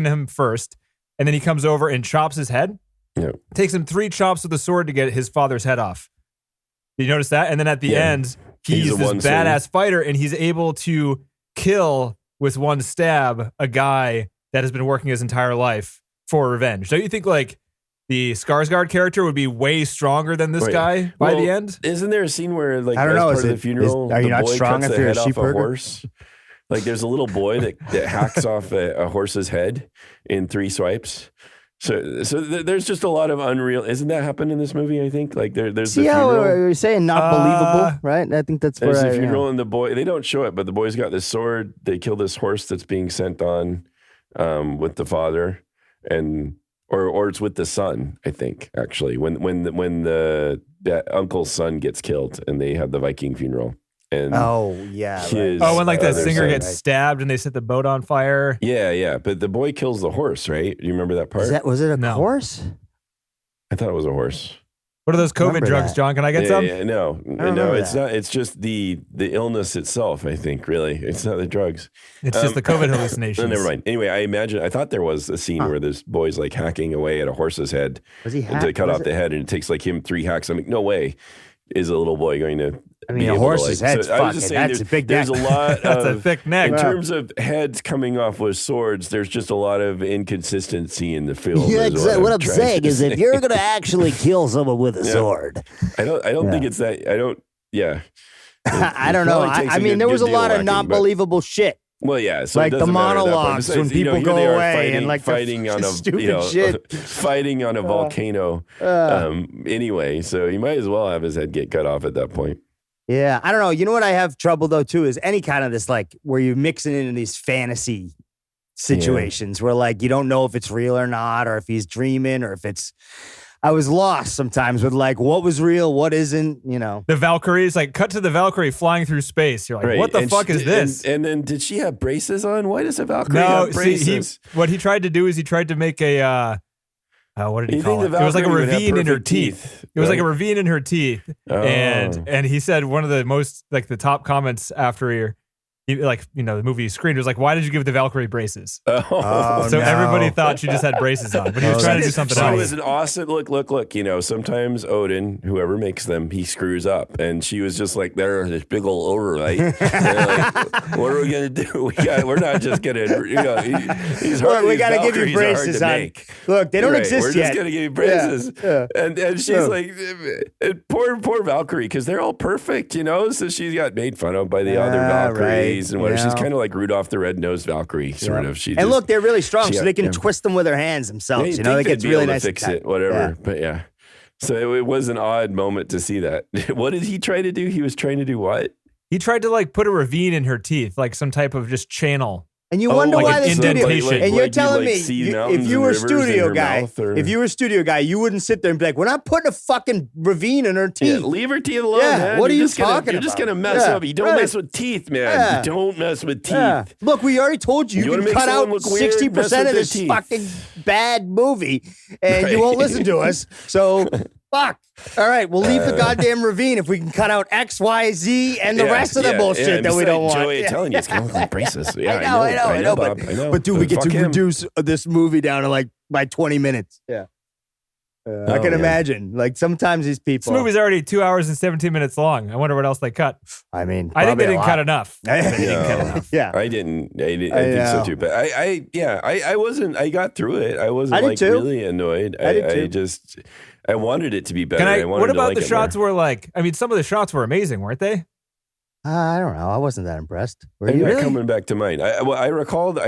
[SPEAKER 2] him first, and then he comes over and chops his head.
[SPEAKER 4] Yeah.
[SPEAKER 2] Takes him 3 chops with a sword to get his father's head off. Did you notice that? And then at the
[SPEAKER 4] Yeah.
[SPEAKER 2] end,
[SPEAKER 4] He's
[SPEAKER 2] he's
[SPEAKER 4] a
[SPEAKER 2] this
[SPEAKER 4] one-sword.
[SPEAKER 2] badass fighter, and he's able to kill with one stab a guy that has been working his entire life for revenge. Don't you think like the Skarsgård character would be way stronger than this
[SPEAKER 4] Right.
[SPEAKER 2] guy by
[SPEAKER 4] Well,
[SPEAKER 2] the end?
[SPEAKER 4] Isn't there a scene where, like,
[SPEAKER 3] I don't
[SPEAKER 4] as
[SPEAKER 3] know,
[SPEAKER 4] part
[SPEAKER 3] is
[SPEAKER 4] of the
[SPEAKER 3] it-
[SPEAKER 4] funeral,
[SPEAKER 3] are you
[SPEAKER 4] the
[SPEAKER 3] not
[SPEAKER 4] boy
[SPEAKER 3] strong
[SPEAKER 4] cuts
[SPEAKER 3] if
[SPEAKER 4] the
[SPEAKER 3] you're a
[SPEAKER 4] head off
[SPEAKER 3] sheep
[SPEAKER 4] a
[SPEAKER 3] herder?
[SPEAKER 4] horse? Like, there's a little boy that hacks off a horse's head in 3 swipes. So there's just a lot of unreal. Isn't that happen in this movie? I think like there's
[SPEAKER 3] See
[SPEAKER 4] the
[SPEAKER 3] how
[SPEAKER 4] funeral.
[SPEAKER 3] you're saying not believable, right? I think that's
[SPEAKER 4] There's
[SPEAKER 3] where
[SPEAKER 4] the funeral and the boy. They don't show it, but the boy's got this sword. They kill this horse that's being sent on with the father, and or it's with the son. I think actually when the uncle's son gets killed, and they have the Viking funeral. And
[SPEAKER 3] Oh yeah.
[SPEAKER 4] his-
[SPEAKER 3] Right.
[SPEAKER 2] Oh, when like that
[SPEAKER 4] other
[SPEAKER 2] singer
[SPEAKER 4] side.
[SPEAKER 2] gets stabbed and they set the boat on fire.
[SPEAKER 4] Yeah, but the boy kills the horse, right? Do you remember that part?
[SPEAKER 3] Was it a
[SPEAKER 2] No.
[SPEAKER 3] horse?
[SPEAKER 4] I thought it was a horse.
[SPEAKER 2] What are those COVID
[SPEAKER 3] Remember
[SPEAKER 2] drugs,
[SPEAKER 3] that.
[SPEAKER 2] John? Can I get some?
[SPEAKER 4] No,
[SPEAKER 3] remember
[SPEAKER 4] it's
[SPEAKER 3] that.
[SPEAKER 4] not. It's just the illness itself. I think really, it's not the drugs.
[SPEAKER 2] It's just the COVID
[SPEAKER 4] No,
[SPEAKER 2] hallucinations.
[SPEAKER 4] never mind. Anyway, I thought there was a scene where this boy's like hacking away at a horse's head
[SPEAKER 3] Was he
[SPEAKER 4] to cut off the head, and it takes like him 3 hacks. I'm like, no way is a little boy going to.
[SPEAKER 3] I mean,
[SPEAKER 4] be
[SPEAKER 3] a
[SPEAKER 4] able to,
[SPEAKER 3] horse's
[SPEAKER 4] like,
[SPEAKER 3] head's
[SPEAKER 4] I was just
[SPEAKER 3] fucking-
[SPEAKER 4] saying
[SPEAKER 3] that's a
[SPEAKER 4] there's-
[SPEAKER 3] big
[SPEAKER 4] There's
[SPEAKER 3] neck.
[SPEAKER 4] a lot
[SPEAKER 2] That's a
[SPEAKER 4] of
[SPEAKER 2] thick neck.
[SPEAKER 4] in
[SPEAKER 3] Yeah.
[SPEAKER 4] terms of heads coming off with swords. There's just a lot of inconsistency in the film.
[SPEAKER 5] Yeah,
[SPEAKER 4] is
[SPEAKER 5] exactly. What I'm
[SPEAKER 4] trying
[SPEAKER 5] saying
[SPEAKER 4] to
[SPEAKER 5] is, if
[SPEAKER 4] say.
[SPEAKER 5] you're going to actually kill someone with a
[SPEAKER 4] Yeah.
[SPEAKER 5] sword,
[SPEAKER 4] I don't think it's that. I don't. Yeah.
[SPEAKER 3] I don't know.
[SPEAKER 4] probably takes
[SPEAKER 3] I
[SPEAKER 4] a
[SPEAKER 3] mean,
[SPEAKER 4] good-
[SPEAKER 3] there was a
[SPEAKER 4] good deal
[SPEAKER 3] lot of
[SPEAKER 4] wacking,
[SPEAKER 3] not
[SPEAKER 4] but-
[SPEAKER 3] believable shit.
[SPEAKER 4] Well, yeah, so
[SPEAKER 3] Like
[SPEAKER 4] it
[SPEAKER 3] the
[SPEAKER 4] doesn't matter at that point.
[SPEAKER 3] monologues
[SPEAKER 4] Besides,
[SPEAKER 3] when people
[SPEAKER 4] here
[SPEAKER 3] go
[SPEAKER 4] they are
[SPEAKER 3] away and, like, the
[SPEAKER 4] fighting on a
[SPEAKER 3] stupid shit.
[SPEAKER 4] fighting on a volcano. Anyway, so he might as well have his head get cut off at that point.
[SPEAKER 3] Yeah, I don't know. You know what I have trouble though too is any kind of this like where you're mixing in these fantasy situations where like you don't know if it's real or not, or if he's dreaming, or if it's. I was lost sometimes with like what was real, what isn't. You know.
[SPEAKER 2] The Valkyries, like cut to the Valkyrie flying through space. You're like,
[SPEAKER 4] Right.
[SPEAKER 2] what the
[SPEAKER 4] And
[SPEAKER 2] fuck is this?
[SPEAKER 4] And then did she have braces on? Why does a Valkyrie
[SPEAKER 2] No,
[SPEAKER 4] have
[SPEAKER 2] see,
[SPEAKER 4] braces?
[SPEAKER 2] what he tried to do is he tried to make a what did he
[SPEAKER 4] You
[SPEAKER 2] call
[SPEAKER 4] think
[SPEAKER 2] it?
[SPEAKER 4] the
[SPEAKER 2] It was like a
[SPEAKER 4] Valkyrie would have
[SPEAKER 2] ravine in her
[SPEAKER 4] perfect
[SPEAKER 2] teeth. It was like a
[SPEAKER 4] right?
[SPEAKER 2] ravine in her teeth,
[SPEAKER 4] Oh.
[SPEAKER 2] and he said one of the most like the top comments after like the movie screened was like, why did you give the Valkyrie braces?
[SPEAKER 3] Oh,
[SPEAKER 2] So
[SPEAKER 3] no.
[SPEAKER 2] everybody thought she just had braces on, but he was
[SPEAKER 3] Oh,
[SPEAKER 2] trying to do
[SPEAKER 3] that's
[SPEAKER 2] something
[SPEAKER 4] She
[SPEAKER 3] funny.
[SPEAKER 2] else.
[SPEAKER 4] was an awesome look. Sometimes Odin, whoever makes them, he screws up, and she was just like, "There's this big old overlight. Like, what are we gonna do? We're not just gonna, He's
[SPEAKER 3] Look,
[SPEAKER 4] hard.
[SPEAKER 3] we
[SPEAKER 4] these
[SPEAKER 3] got to give you
[SPEAKER 4] Valkyries are hard
[SPEAKER 3] braces
[SPEAKER 4] to
[SPEAKER 3] on.
[SPEAKER 4] make.
[SPEAKER 3] Look, they don't
[SPEAKER 4] Right,
[SPEAKER 3] exist
[SPEAKER 4] we're
[SPEAKER 3] yet.
[SPEAKER 4] just gonna give you braces,
[SPEAKER 3] Yeah.
[SPEAKER 4] and she's
[SPEAKER 3] Yeah.
[SPEAKER 4] like, poor Valkyrie, because they're all perfect, So she got made fun of by the other
[SPEAKER 3] Ah,
[SPEAKER 4] Valkyries
[SPEAKER 3] right,
[SPEAKER 4] and whatever. She's
[SPEAKER 3] yeah.
[SPEAKER 4] kind of like Rudolph the Red-Nosed Valkyrie, sort of. She
[SPEAKER 3] And
[SPEAKER 4] just,
[SPEAKER 3] look, they're really strong,
[SPEAKER 4] she
[SPEAKER 3] so
[SPEAKER 4] got-
[SPEAKER 3] they can
[SPEAKER 4] yeah.
[SPEAKER 3] twist them with their hands themselves.
[SPEAKER 4] They
[SPEAKER 3] You know,
[SPEAKER 4] think
[SPEAKER 3] like it's
[SPEAKER 4] they'd be
[SPEAKER 3] really
[SPEAKER 4] able
[SPEAKER 3] nice
[SPEAKER 4] to fix
[SPEAKER 3] cut.
[SPEAKER 4] it, whatever.
[SPEAKER 3] Yeah.
[SPEAKER 4] But yeah, so it was an odd moment to see that. What did he try to do? He was trying to do what?
[SPEAKER 2] He tried to like put a ravine in her teeth, like some type of just channel.
[SPEAKER 3] And you
[SPEAKER 4] Oh,
[SPEAKER 3] wonder
[SPEAKER 2] like
[SPEAKER 3] why
[SPEAKER 2] an
[SPEAKER 3] the studio.
[SPEAKER 2] indentation.
[SPEAKER 3] And you're
[SPEAKER 4] like
[SPEAKER 3] telling
[SPEAKER 4] you'd,
[SPEAKER 3] me,
[SPEAKER 4] like, see
[SPEAKER 3] if
[SPEAKER 4] mountains
[SPEAKER 3] you
[SPEAKER 4] and
[SPEAKER 3] were a
[SPEAKER 4] rivers in
[SPEAKER 3] studio
[SPEAKER 4] her
[SPEAKER 3] guy,
[SPEAKER 4] mouth, or-
[SPEAKER 3] if you were a studio guy, you wouldn't sit there and be like, "We're not putting a fucking ravine in her
[SPEAKER 4] Yeah,
[SPEAKER 3] teeth."
[SPEAKER 4] leave her teeth alone,
[SPEAKER 3] Yeah,
[SPEAKER 4] man.
[SPEAKER 3] what are
[SPEAKER 4] You're
[SPEAKER 3] you
[SPEAKER 4] just gonna-
[SPEAKER 3] talking
[SPEAKER 4] You're just
[SPEAKER 3] about?
[SPEAKER 4] gonna mess
[SPEAKER 3] Yeah,
[SPEAKER 4] up. You don't
[SPEAKER 3] right.
[SPEAKER 4] mess with teeth, man.
[SPEAKER 3] Yeah.
[SPEAKER 4] You don't mess with teeth.
[SPEAKER 3] Yeah. Look, we already told you
[SPEAKER 4] You
[SPEAKER 3] you
[SPEAKER 4] wanna
[SPEAKER 3] can
[SPEAKER 4] make
[SPEAKER 3] cut out
[SPEAKER 4] someone look weird,
[SPEAKER 3] 60% of
[SPEAKER 4] mess with
[SPEAKER 3] this
[SPEAKER 4] their teeth.
[SPEAKER 3] fucking bad movie, and you
[SPEAKER 4] Right.
[SPEAKER 3] won't listen to us. So, fuck. All right, we'll leave the goddamn ravine if we can cut out X, Y, Z, and the rest of the bullshit
[SPEAKER 4] and
[SPEAKER 3] that we don't
[SPEAKER 4] besides,
[SPEAKER 3] want.
[SPEAKER 4] Joey
[SPEAKER 3] Yeah.
[SPEAKER 4] telling you it's gonna look like braces. Yeah,
[SPEAKER 3] I know,
[SPEAKER 4] Bob.
[SPEAKER 3] but,
[SPEAKER 4] I know.
[SPEAKER 3] but dude, we get
[SPEAKER 4] fuck
[SPEAKER 3] to
[SPEAKER 4] him.
[SPEAKER 3] reduce this movie down to like by 20 minutes. Yeah. I can
[SPEAKER 4] yeah.
[SPEAKER 3] imagine. Like sometimes these people.
[SPEAKER 2] This movie's already 2 hours and 17 minutes long. I wonder what else they cut.
[SPEAKER 3] I mean,
[SPEAKER 2] I think they
[SPEAKER 3] probably a
[SPEAKER 2] didn't
[SPEAKER 3] lot.
[SPEAKER 2] cut enough. I think they didn't cut
[SPEAKER 4] No.
[SPEAKER 2] enough.
[SPEAKER 3] Yeah.
[SPEAKER 4] I think
[SPEAKER 3] I
[SPEAKER 4] so
[SPEAKER 3] know.
[SPEAKER 4] too. But I wasn't. I got through it. I wasn't
[SPEAKER 3] I did
[SPEAKER 4] like
[SPEAKER 3] too.
[SPEAKER 4] really annoyed.
[SPEAKER 3] I did too.
[SPEAKER 4] I wanted it to be better.
[SPEAKER 2] Can I?
[SPEAKER 4] wanted
[SPEAKER 2] What
[SPEAKER 4] to
[SPEAKER 2] about
[SPEAKER 4] like
[SPEAKER 2] the
[SPEAKER 4] it more.
[SPEAKER 2] shots where like? I mean, some of the shots were amazing, weren't they?
[SPEAKER 3] I don't know. I wasn't that impressed. Were
[SPEAKER 4] I'm
[SPEAKER 3] you
[SPEAKER 4] not
[SPEAKER 3] really?
[SPEAKER 4] coming back to mine. I recall the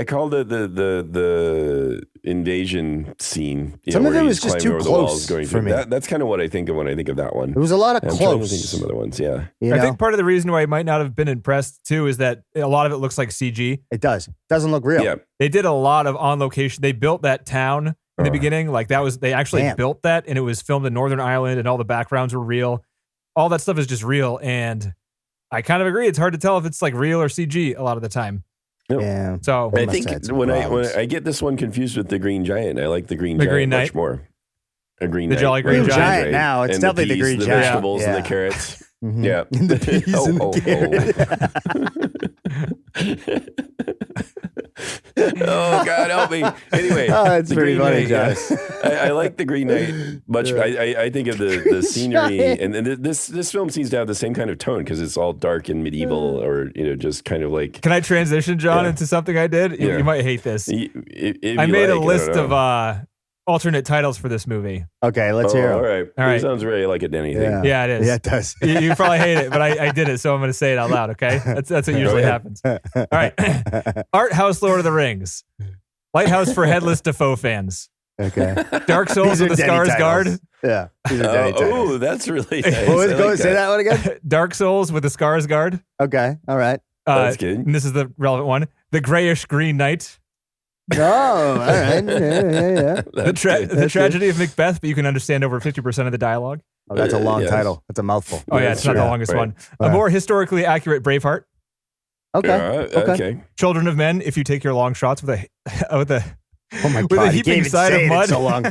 [SPEAKER 4] invasion scene.
[SPEAKER 3] Some of
[SPEAKER 4] where
[SPEAKER 3] it was
[SPEAKER 4] he's
[SPEAKER 3] just
[SPEAKER 4] climbing
[SPEAKER 3] too
[SPEAKER 4] over the
[SPEAKER 3] close
[SPEAKER 4] walls going
[SPEAKER 3] for
[SPEAKER 4] through.
[SPEAKER 3] me.
[SPEAKER 4] That's kind of what I think of when I think of that one.
[SPEAKER 3] It was a lot of
[SPEAKER 4] I'm
[SPEAKER 3] close.
[SPEAKER 4] trying to think of some other ones. Yeah,
[SPEAKER 3] You
[SPEAKER 2] I
[SPEAKER 3] know?
[SPEAKER 2] think part of the reason why I might not have been impressed too is that a lot of it looks like CG.
[SPEAKER 3] It does. Doesn't look real.
[SPEAKER 4] yeah.
[SPEAKER 2] They did a lot of on location. They built that town in the beginning. Like they actually
[SPEAKER 3] Damn.
[SPEAKER 2] built that, and it was filmed in Northern Ireland, and all the backgrounds were real. All that stuff is just real, and I kind of agree. It's hard to tell if it's like real or CG a lot of the time.
[SPEAKER 3] Yeah.
[SPEAKER 2] So
[SPEAKER 3] They
[SPEAKER 4] I
[SPEAKER 3] must
[SPEAKER 4] think
[SPEAKER 3] have had some
[SPEAKER 4] when
[SPEAKER 3] problems.
[SPEAKER 4] I get this one confused with the Green Giant, I like the Green
[SPEAKER 2] The
[SPEAKER 4] Giant
[SPEAKER 2] Green
[SPEAKER 4] much
[SPEAKER 2] Knight?
[SPEAKER 4] more. A Green
[SPEAKER 2] The
[SPEAKER 4] Knight,
[SPEAKER 2] Jolly Green
[SPEAKER 4] right,
[SPEAKER 2] Giant
[SPEAKER 4] right.
[SPEAKER 3] now, it's
[SPEAKER 4] And
[SPEAKER 3] definitely the
[SPEAKER 4] peas,
[SPEAKER 3] Green
[SPEAKER 4] the
[SPEAKER 3] Giant.
[SPEAKER 4] vegetables and
[SPEAKER 3] Yeah.
[SPEAKER 4] the carrots.
[SPEAKER 3] Mhm.
[SPEAKER 4] Yeah,
[SPEAKER 3] The peas and the
[SPEAKER 4] Oh God, help me! Anyway,
[SPEAKER 3] Oh, that's
[SPEAKER 4] the
[SPEAKER 3] pretty
[SPEAKER 4] Green
[SPEAKER 3] funny,
[SPEAKER 4] Knight,
[SPEAKER 3] John.
[SPEAKER 4] yes. I like the Green Knight much. I think of the scenery, and this film seems to have the same kind of tone because it's all dark and medieval, or just kind of like.
[SPEAKER 2] can I transition, John,
[SPEAKER 4] Yeah.
[SPEAKER 2] into something I did? You
[SPEAKER 4] Yeah.
[SPEAKER 2] might hate this.
[SPEAKER 4] If
[SPEAKER 2] I
[SPEAKER 4] you
[SPEAKER 2] made a
[SPEAKER 4] like,
[SPEAKER 2] list
[SPEAKER 4] don't
[SPEAKER 2] of
[SPEAKER 4] know.
[SPEAKER 2] alternate titles for this movie.
[SPEAKER 3] Okay, let's hear
[SPEAKER 4] All
[SPEAKER 3] it.
[SPEAKER 4] right.
[SPEAKER 2] All right.
[SPEAKER 4] It sounds really like a Denny thing.
[SPEAKER 3] Yeah.
[SPEAKER 2] Yeah, it is.
[SPEAKER 3] Yeah, it does.
[SPEAKER 2] You probably hate it, but I did it, so I'm going to say it out loud. Okay, that's what usually
[SPEAKER 4] ahead.
[SPEAKER 2] happens. All right, Art House, Lord of the Rings, Lighthouse for Headless Defoe fans,
[SPEAKER 3] Okay.
[SPEAKER 2] Dark Souls
[SPEAKER 3] These
[SPEAKER 2] with
[SPEAKER 3] are
[SPEAKER 2] the
[SPEAKER 3] Denny
[SPEAKER 2] Scars
[SPEAKER 3] titles.
[SPEAKER 2] Guard,
[SPEAKER 3] Yeah. These are Denny titles.
[SPEAKER 4] Oh, that's really nice.
[SPEAKER 3] What was
[SPEAKER 4] I
[SPEAKER 3] go?
[SPEAKER 4] like
[SPEAKER 3] Say that one again.
[SPEAKER 2] Dark Souls with the Scars Guard.
[SPEAKER 3] Okay. All right.
[SPEAKER 4] That's good.
[SPEAKER 2] And this is the relevant one. The Grayish Green Knight.
[SPEAKER 3] Oh, all right. Yeah.
[SPEAKER 4] That's good.
[SPEAKER 2] The Tragedy of Macbeth, but you can understand over 50% of the dialogue.
[SPEAKER 3] Oh, that's a long
[SPEAKER 4] Yes.
[SPEAKER 3] title. That's a mouthful.
[SPEAKER 2] Oh, yeah,
[SPEAKER 4] That's
[SPEAKER 2] it's not the
[SPEAKER 4] true.
[SPEAKER 2] longest
[SPEAKER 4] Right.
[SPEAKER 2] one.
[SPEAKER 3] Right.
[SPEAKER 2] A more historically accurate Braveheart.
[SPEAKER 3] Okay.
[SPEAKER 4] Okay.
[SPEAKER 2] Children of Men, if you take your long shots with a
[SPEAKER 3] Oh my
[SPEAKER 2] With a
[SPEAKER 3] God. He
[SPEAKER 2] heaping
[SPEAKER 3] can't even
[SPEAKER 2] side
[SPEAKER 3] say
[SPEAKER 2] of
[SPEAKER 3] it,
[SPEAKER 2] mud.
[SPEAKER 3] it's so long.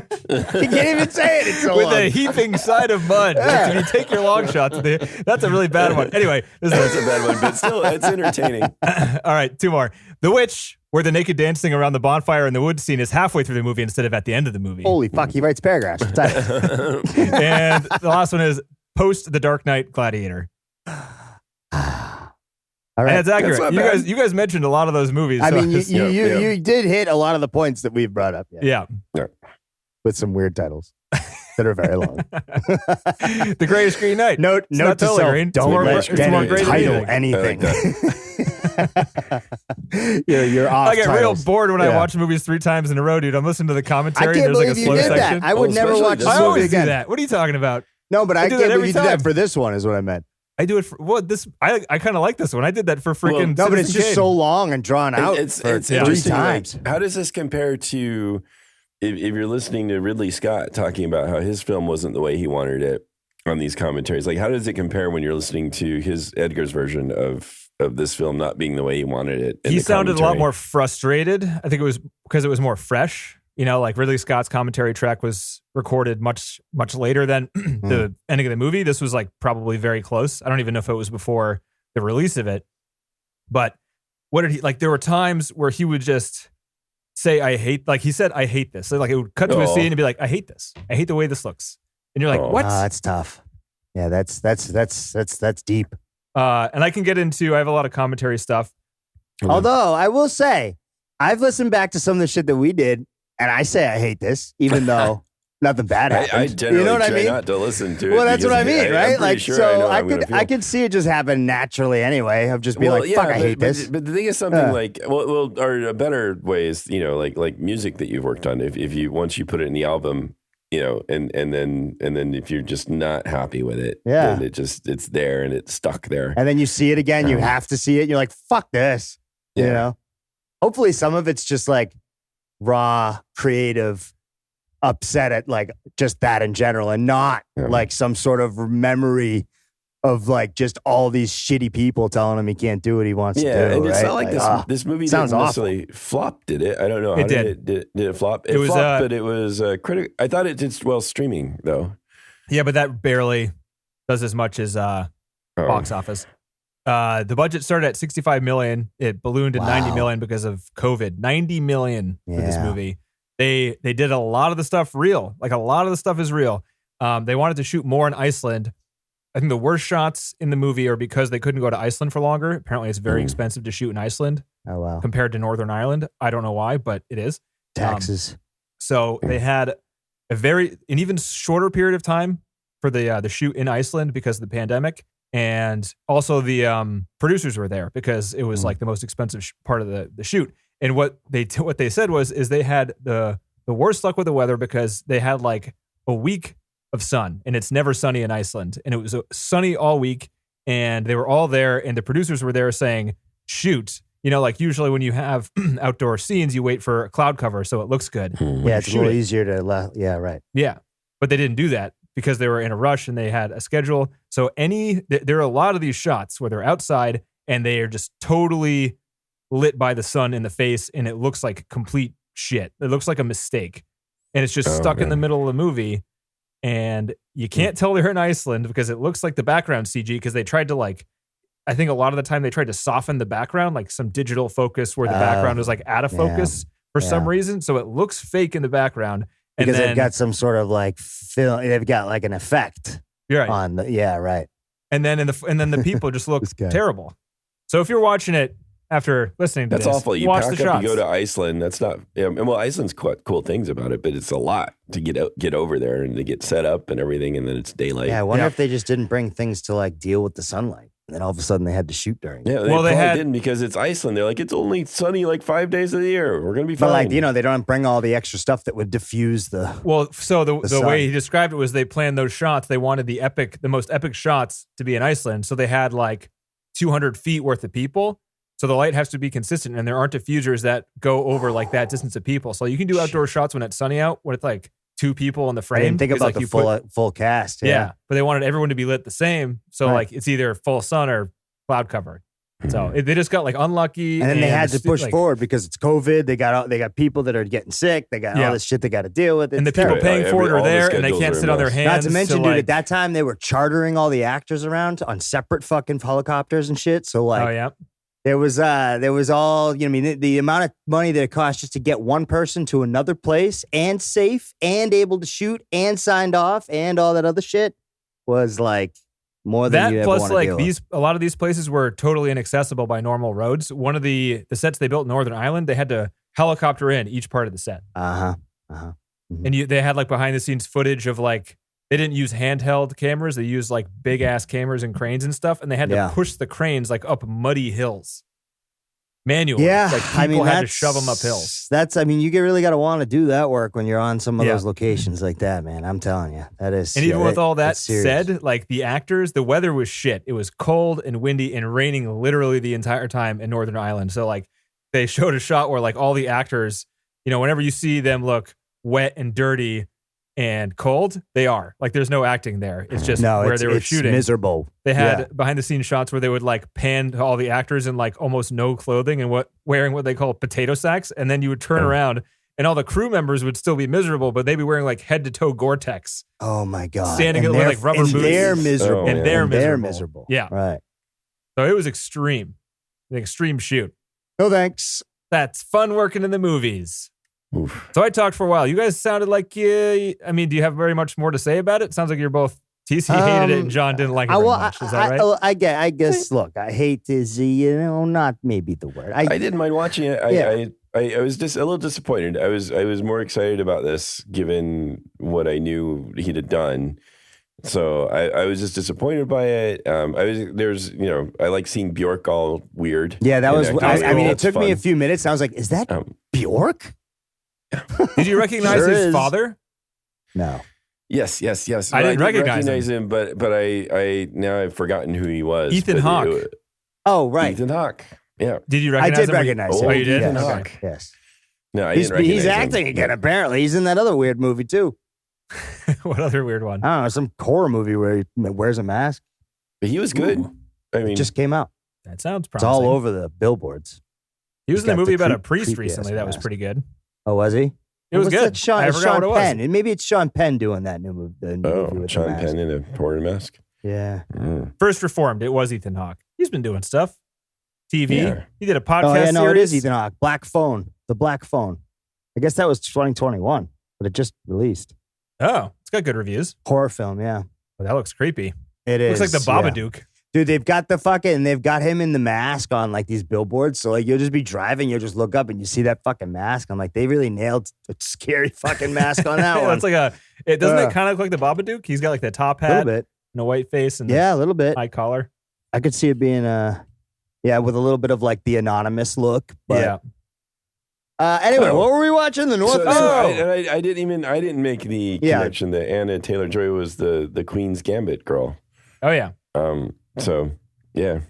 [SPEAKER 3] He can't even say it. It's so
[SPEAKER 2] with
[SPEAKER 3] long.
[SPEAKER 2] a heaping side of mud.
[SPEAKER 3] Yeah.
[SPEAKER 2] If you take your long shots, that's a really bad one. Anyway, this
[SPEAKER 4] That's
[SPEAKER 2] is
[SPEAKER 4] a bad one, but still, it's entertaining.
[SPEAKER 2] all right. Two more. The Witch, where the naked dancing around the bonfire in the woods scene is halfway through the movie instead of at the end of the movie.
[SPEAKER 3] Holy fuck. He writes paragraphs. What's that?
[SPEAKER 2] And the last one is post The Dark Knight Gladiator.
[SPEAKER 3] All right.
[SPEAKER 2] And it's accurate.
[SPEAKER 4] not
[SPEAKER 2] You
[SPEAKER 4] bad.
[SPEAKER 2] guys mentioned a lot of those movies.
[SPEAKER 3] I
[SPEAKER 2] so
[SPEAKER 3] mean,
[SPEAKER 2] it's-
[SPEAKER 3] you did hit a lot of the points that we've brought up.
[SPEAKER 2] yeah.
[SPEAKER 3] With some weird titles that are very long.
[SPEAKER 2] The Greatest Green Knight.
[SPEAKER 3] Note
[SPEAKER 2] not
[SPEAKER 3] to
[SPEAKER 2] totally
[SPEAKER 3] self,
[SPEAKER 2] green. It's
[SPEAKER 3] don't
[SPEAKER 2] more-
[SPEAKER 3] let
[SPEAKER 2] it's more
[SPEAKER 3] Denny
[SPEAKER 2] green than
[SPEAKER 3] title
[SPEAKER 2] anything.
[SPEAKER 3] anything. You're off
[SPEAKER 2] I get
[SPEAKER 3] titles.
[SPEAKER 2] real bored when I
[SPEAKER 3] Yeah.
[SPEAKER 2] watch movies 3 times in a row, dude. I'm listening to the
[SPEAKER 3] I
[SPEAKER 2] commentary
[SPEAKER 3] can't
[SPEAKER 2] and there's like a
[SPEAKER 3] believe you
[SPEAKER 2] slow
[SPEAKER 3] did
[SPEAKER 2] section.
[SPEAKER 3] that. I would
[SPEAKER 4] Well,
[SPEAKER 3] never
[SPEAKER 4] especially
[SPEAKER 3] watch
[SPEAKER 4] this
[SPEAKER 3] this
[SPEAKER 2] I
[SPEAKER 3] movie
[SPEAKER 2] always do
[SPEAKER 3] again.
[SPEAKER 2] that. What are you talking about?
[SPEAKER 3] No, but I
[SPEAKER 2] do
[SPEAKER 3] can't
[SPEAKER 2] that
[SPEAKER 3] believe
[SPEAKER 2] every
[SPEAKER 3] you did
[SPEAKER 2] time.
[SPEAKER 3] that for this one, is what I meant.
[SPEAKER 2] I do it for I kind of like this one. I did that for freaking
[SPEAKER 3] No, but it's
[SPEAKER 2] Citizen
[SPEAKER 3] just
[SPEAKER 2] Kane.
[SPEAKER 3] so long and drawn out
[SPEAKER 4] It's
[SPEAKER 3] for three
[SPEAKER 4] interesting.
[SPEAKER 3] times.
[SPEAKER 4] Like, how does this compare to if you're listening to Ridley Scott talking about how his film wasn't the way he wanted it on these commentaries? Like, how does it compare when you're listening to his Edgar's version of this film not being the way he wanted it? in
[SPEAKER 2] He
[SPEAKER 4] the
[SPEAKER 2] sounded a lot
[SPEAKER 4] commentary?
[SPEAKER 2] more frustrated. I think it was because it was more fresh. You know, like Ridley Scott's commentary track was recorded much later than the ending of the movie. This was like probably very close. I don't even know if it was before the release of it. But what did he like? There were times where he would just say, "I hate." Like he said, "I hate this." So like it would cut to a
[SPEAKER 4] Oh.
[SPEAKER 2] scene and be like, "I hate this. I hate the way this looks." And you're like,
[SPEAKER 4] Oh.
[SPEAKER 2] "What?"
[SPEAKER 3] That's tough. Yeah, that's deep.
[SPEAKER 2] And I can get into. I have a lot of commentary stuff.
[SPEAKER 3] Although I will say, I've listened back to some of the shit that we did, and I say I hate this, even though nothing bad happened.
[SPEAKER 4] I generally
[SPEAKER 3] you know what I
[SPEAKER 4] try
[SPEAKER 3] mean?
[SPEAKER 4] not to listen to it.
[SPEAKER 3] Well, that's what I
[SPEAKER 4] because
[SPEAKER 3] mean,
[SPEAKER 4] I'm
[SPEAKER 3] right?
[SPEAKER 4] pretty
[SPEAKER 3] Like,
[SPEAKER 4] sure
[SPEAKER 3] so
[SPEAKER 4] know how
[SPEAKER 3] I
[SPEAKER 4] I'm gonna
[SPEAKER 3] could
[SPEAKER 4] feel.
[SPEAKER 3] I could see it just happen naturally anyway. Of just being like, fuck, I hate this.
[SPEAKER 4] But the thing is something
[SPEAKER 3] Yeah.
[SPEAKER 4] like, or a better way is, like music that you've worked on. If you once you put it in the album, and then if you're just not happy with it,
[SPEAKER 3] Yeah.
[SPEAKER 4] then it's there and it's stuck there.
[SPEAKER 3] And then you see it again, you have to see it. You're like, fuck this. You
[SPEAKER 4] Yeah.
[SPEAKER 3] know? Hopefully some of it's just like raw, creative, upset at like just that in general and not
[SPEAKER 4] Yeah.
[SPEAKER 3] like some sort of memory of like just all these shitty people telling him he can't do what he wants to do.
[SPEAKER 4] Yeah, and it's
[SPEAKER 3] right?
[SPEAKER 4] not like this movie
[SPEAKER 3] sounds
[SPEAKER 4] didn't
[SPEAKER 3] awful.
[SPEAKER 4] necessarily flop, did it? I don't know.
[SPEAKER 2] It did.
[SPEAKER 4] Did it flop?
[SPEAKER 2] It was,
[SPEAKER 4] flopped, but it was critic. I thought it did well streaming though.
[SPEAKER 2] Yeah, but that barely does as much as box office. The budget started at 65 million. It ballooned to 90
[SPEAKER 3] Wow.
[SPEAKER 2] million because of COVID. 90 million for this
[SPEAKER 3] Yeah.
[SPEAKER 2] movie. They did a lot of the stuff real. Like a lot of the stuff is real. They wanted to shoot more in Iceland. I think the worst shots in the movie are because they couldn't go to Iceland for longer. Apparently, it's very expensive to shoot in Iceland
[SPEAKER 3] Oh, wow.
[SPEAKER 2] compared to Northern Ireland. I don't know why, but it is.
[SPEAKER 3] Taxes.
[SPEAKER 2] So they had an even shorter period of time for the shoot in Iceland because of the pandemic, And also the producers were there because it was like the most expensive part of the shoot. And what they said is they had the worst luck with the weather because they had like a week of sun, and it's never sunny in Iceland. And it was sunny all week, and they were all there, and the producers were there saying, shoot. You know, like usually when you have outdoor scenes, you wait for a cloud cover so it looks good.
[SPEAKER 3] Yeah, it's a little easier to, yeah, right.
[SPEAKER 2] Yeah, but they didn't do that because they were in a rush and they had a schedule. So there are a lot of these shots where they're outside and they are just totally lit by the sun in the face, and it looks like complete shit. It looks like a mistake, and it's just stuck in the middle of the movie, and you can't tell they're in Iceland because it looks like the background CG because they tried to I think a lot of the time they tried to soften the background, like some digital focus where the background was like out of focus for some reason. So it looks fake in the background. And
[SPEAKER 3] because
[SPEAKER 2] then,
[SPEAKER 3] they've got some sort of like film, they've got like an effect on the, right.
[SPEAKER 2] And then the people just look terrible. So if you're watching it after listening to
[SPEAKER 4] that's
[SPEAKER 2] this,
[SPEAKER 4] awful. You
[SPEAKER 2] watch
[SPEAKER 4] pack
[SPEAKER 2] the
[SPEAKER 4] up,
[SPEAKER 2] shots.
[SPEAKER 4] you go to Iceland. That's not, well, Iceland's quite cool things about it, but it's a lot to get over there and to get set up and everything. And then it's daylight.
[SPEAKER 3] Yeah. I wonder if they just didn't bring things to like deal with the sunlight. And then all of a sudden they had to shoot during it.
[SPEAKER 4] Yeah, they didn't because it's Iceland. They're like, it's only sunny like 5 days of the year. We're going to be fine.
[SPEAKER 3] But like, they don't bring all the extra stuff that would diffuse the.
[SPEAKER 2] Well, so the
[SPEAKER 3] sun.
[SPEAKER 2] way he described it was they planned those shots. They wanted the most epic shots to be in Iceland. So they had like 200 feet worth of people. So the light has to be consistent, and there aren't diffusers that go over like that distance of people. So you can do outdoor shots when it's sunny out, when it's like 2 people in the frame.
[SPEAKER 3] I didn't think about the full cast.
[SPEAKER 2] Yeah, but they wanted everyone to be lit the same. So like it's either full sun or cloud cover. So they just got like unlucky,
[SPEAKER 3] and then they had to push forward because it's COVID. They got people that are getting sick. They got all this shit they got to deal with.
[SPEAKER 2] And the people paying for it are there, and they can't sit on their hands.
[SPEAKER 3] Not to mention, dude, at that time they were chartering all the actors around on separate fucking helicopters and shit. So like, there was all, I mean, the amount of money that it cost just to get one person to another place and safe and able to shoot and signed off and all that other shit was like more than you ever want to deal with.
[SPEAKER 2] A lot of these places were totally inaccessible by normal roads. One of the sets they built in Northern Ireland, they had to helicopter in each part of the set.
[SPEAKER 3] Mm-hmm.
[SPEAKER 2] And they had like behind the scenes footage of like, they didn't use handheld cameras. They used like big ass cameras and cranes and stuff. And they had to push the cranes like up muddy hills manually.
[SPEAKER 3] Yeah.
[SPEAKER 2] Like people had to shove them up hills.
[SPEAKER 3] You really got to want to do that work when you're on some of those locations like that, man. I'm telling you, that is.
[SPEAKER 2] And even with all that said, like the actors, the weather was shit. It was cold and windy and raining literally the entire time in Northern Ireland. So like they showed a shot where like all the actors, whenever you see them look wet and dirty and cold, they are like, there's no acting there. It's just where they were shooting.
[SPEAKER 3] Miserable.
[SPEAKER 2] They had behind the scenes shots where they would like pan to all the actors in like almost no clothing and wearing what they call potato sacks. And then you would turn around and all the crew members would still be miserable, but they'd be wearing like head to toe Gore-Tex.
[SPEAKER 3] Oh my God.
[SPEAKER 2] Standing with like rubber boots.
[SPEAKER 3] They're miserable.
[SPEAKER 2] They're miserable. Yeah.
[SPEAKER 3] Right.
[SPEAKER 2] So it was extreme. An extreme shoot.
[SPEAKER 3] No thanks.
[SPEAKER 2] That's fun working in the movies.
[SPEAKER 4] Oof.
[SPEAKER 2] So I talked for a while. You guys sounded like, do you have very much more to say about it? Sounds like you're both, TC hated it and John didn't like it very much. Is that right?
[SPEAKER 3] I guess, look, I hate is, not maybe the word. I
[SPEAKER 4] didn't mind watching it. I was just a little disappointed. I was more excited about this given what I knew he'd have done. So I was just disappointed by it. I like seeing Bjork all weird.
[SPEAKER 3] Yeah, that was, it took me a few minutes. And I was like, is that Bjork?
[SPEAKER 2] Did you recognize his father?
[SPEAKER 3] No.
[SPEAKER 4] Yes.
[SPEAKER 2] I didn't recognize
[SPEAKER 4] him, but I now I've forgotten who he was.
[SPEAKER 2] Ethan Hawke.
[SPEAKER 3] Oh, right.
[SPEAKER 4] Ethan Hawke. Yeah.
[SPEAKER 2] Did you recognize him?
[SPEAKER 3] I did recognize him.
[SPEAKER 2] Oh, you did?
[SPEAKER 3] Yes.
[SPEAKER 2] Okay.
[SPEAKER 3] Okay. Yes.
[SPEAKER 4] No, I didn't recognize
[SPEAKER 3] he's
[SPEAKER 4] him.
[SPEAKER 3] acting again, apparently. He's in that other weird movie, too.
[SPEAKER 2] What other weird one?
[SPEAKER 3] I don't know, some horror movie where he wears a mask.
[SPEAKER 4] But he was good.
[SPEAKER 2] Ooh.
[SPEAKER 3] It just came out.
[SPEAKER 2] That sounds promising.
[SPEAKER 3] It's all over the billboards.
[SPEAKER 2] He was in a movie about a priest recently that was pretty good.
[SPEAKER 3] Oh, was he?
[SPEAKER 2] It was good.
[SPEAKER 3] Sean
[SPEAKER 2] what it was.
[SPEAKER 3] Penn. And maybe it's Sean Penn doing that new movie. With
[SPEAKER 4] Sean Penn in a horror mask.
[SPEAKER 3] Yeah.
[SPEAKER 2] First Reformed. It was Ethan Hawke. He's been doing stuff. TV.
[SPEAKER 4] Yeah.
[SPEAKER 2] He did a podcast.
[SPEAKER 3] Oh, yeah, no,
[SPEAKER 2] series.
[SPEAKER 3] it is Ethan Hawke. Black Phone. The Black Phone. I guess that was 2021, but it just released.
[SPEAKER 2] Oh, it's got good reviews.
[SPEAKER 3] Horror film, yeah.
[SPEAKER 2] Well, that looks creepy.
[SPEAKER 3] It is.
[SPEAKER 2] Looks like the Babadook.
[SPEAKER 3] Yeah. Dude, they've got they've got him in the mask on like these billboards. So like you'll just be driving, you'll just look up and you see that fucking mask. I'm like, they really nailed a scary fucking mask on that one.
[SPEAKER 2] It's like doesn't it kind of look like the Babadook? He's got like the top hat
[SPEAKER 3] a little bit.
[SPEAKER 2] and a white face and
[SPEAKER 3] a little bit.
[SPEAKER 2] high collar.
[SPEAKER 3] I could see it being with a little bit of like the anonymous look. But, anyway, what were we watching? The Northman.
[SPEAKER 4] I didn't make the connection that Anna Taylor-Joy was the Queen's Gambit girl.
[SPEAKER 2] Oh yeah.
[SPEAKER 4] So yeah.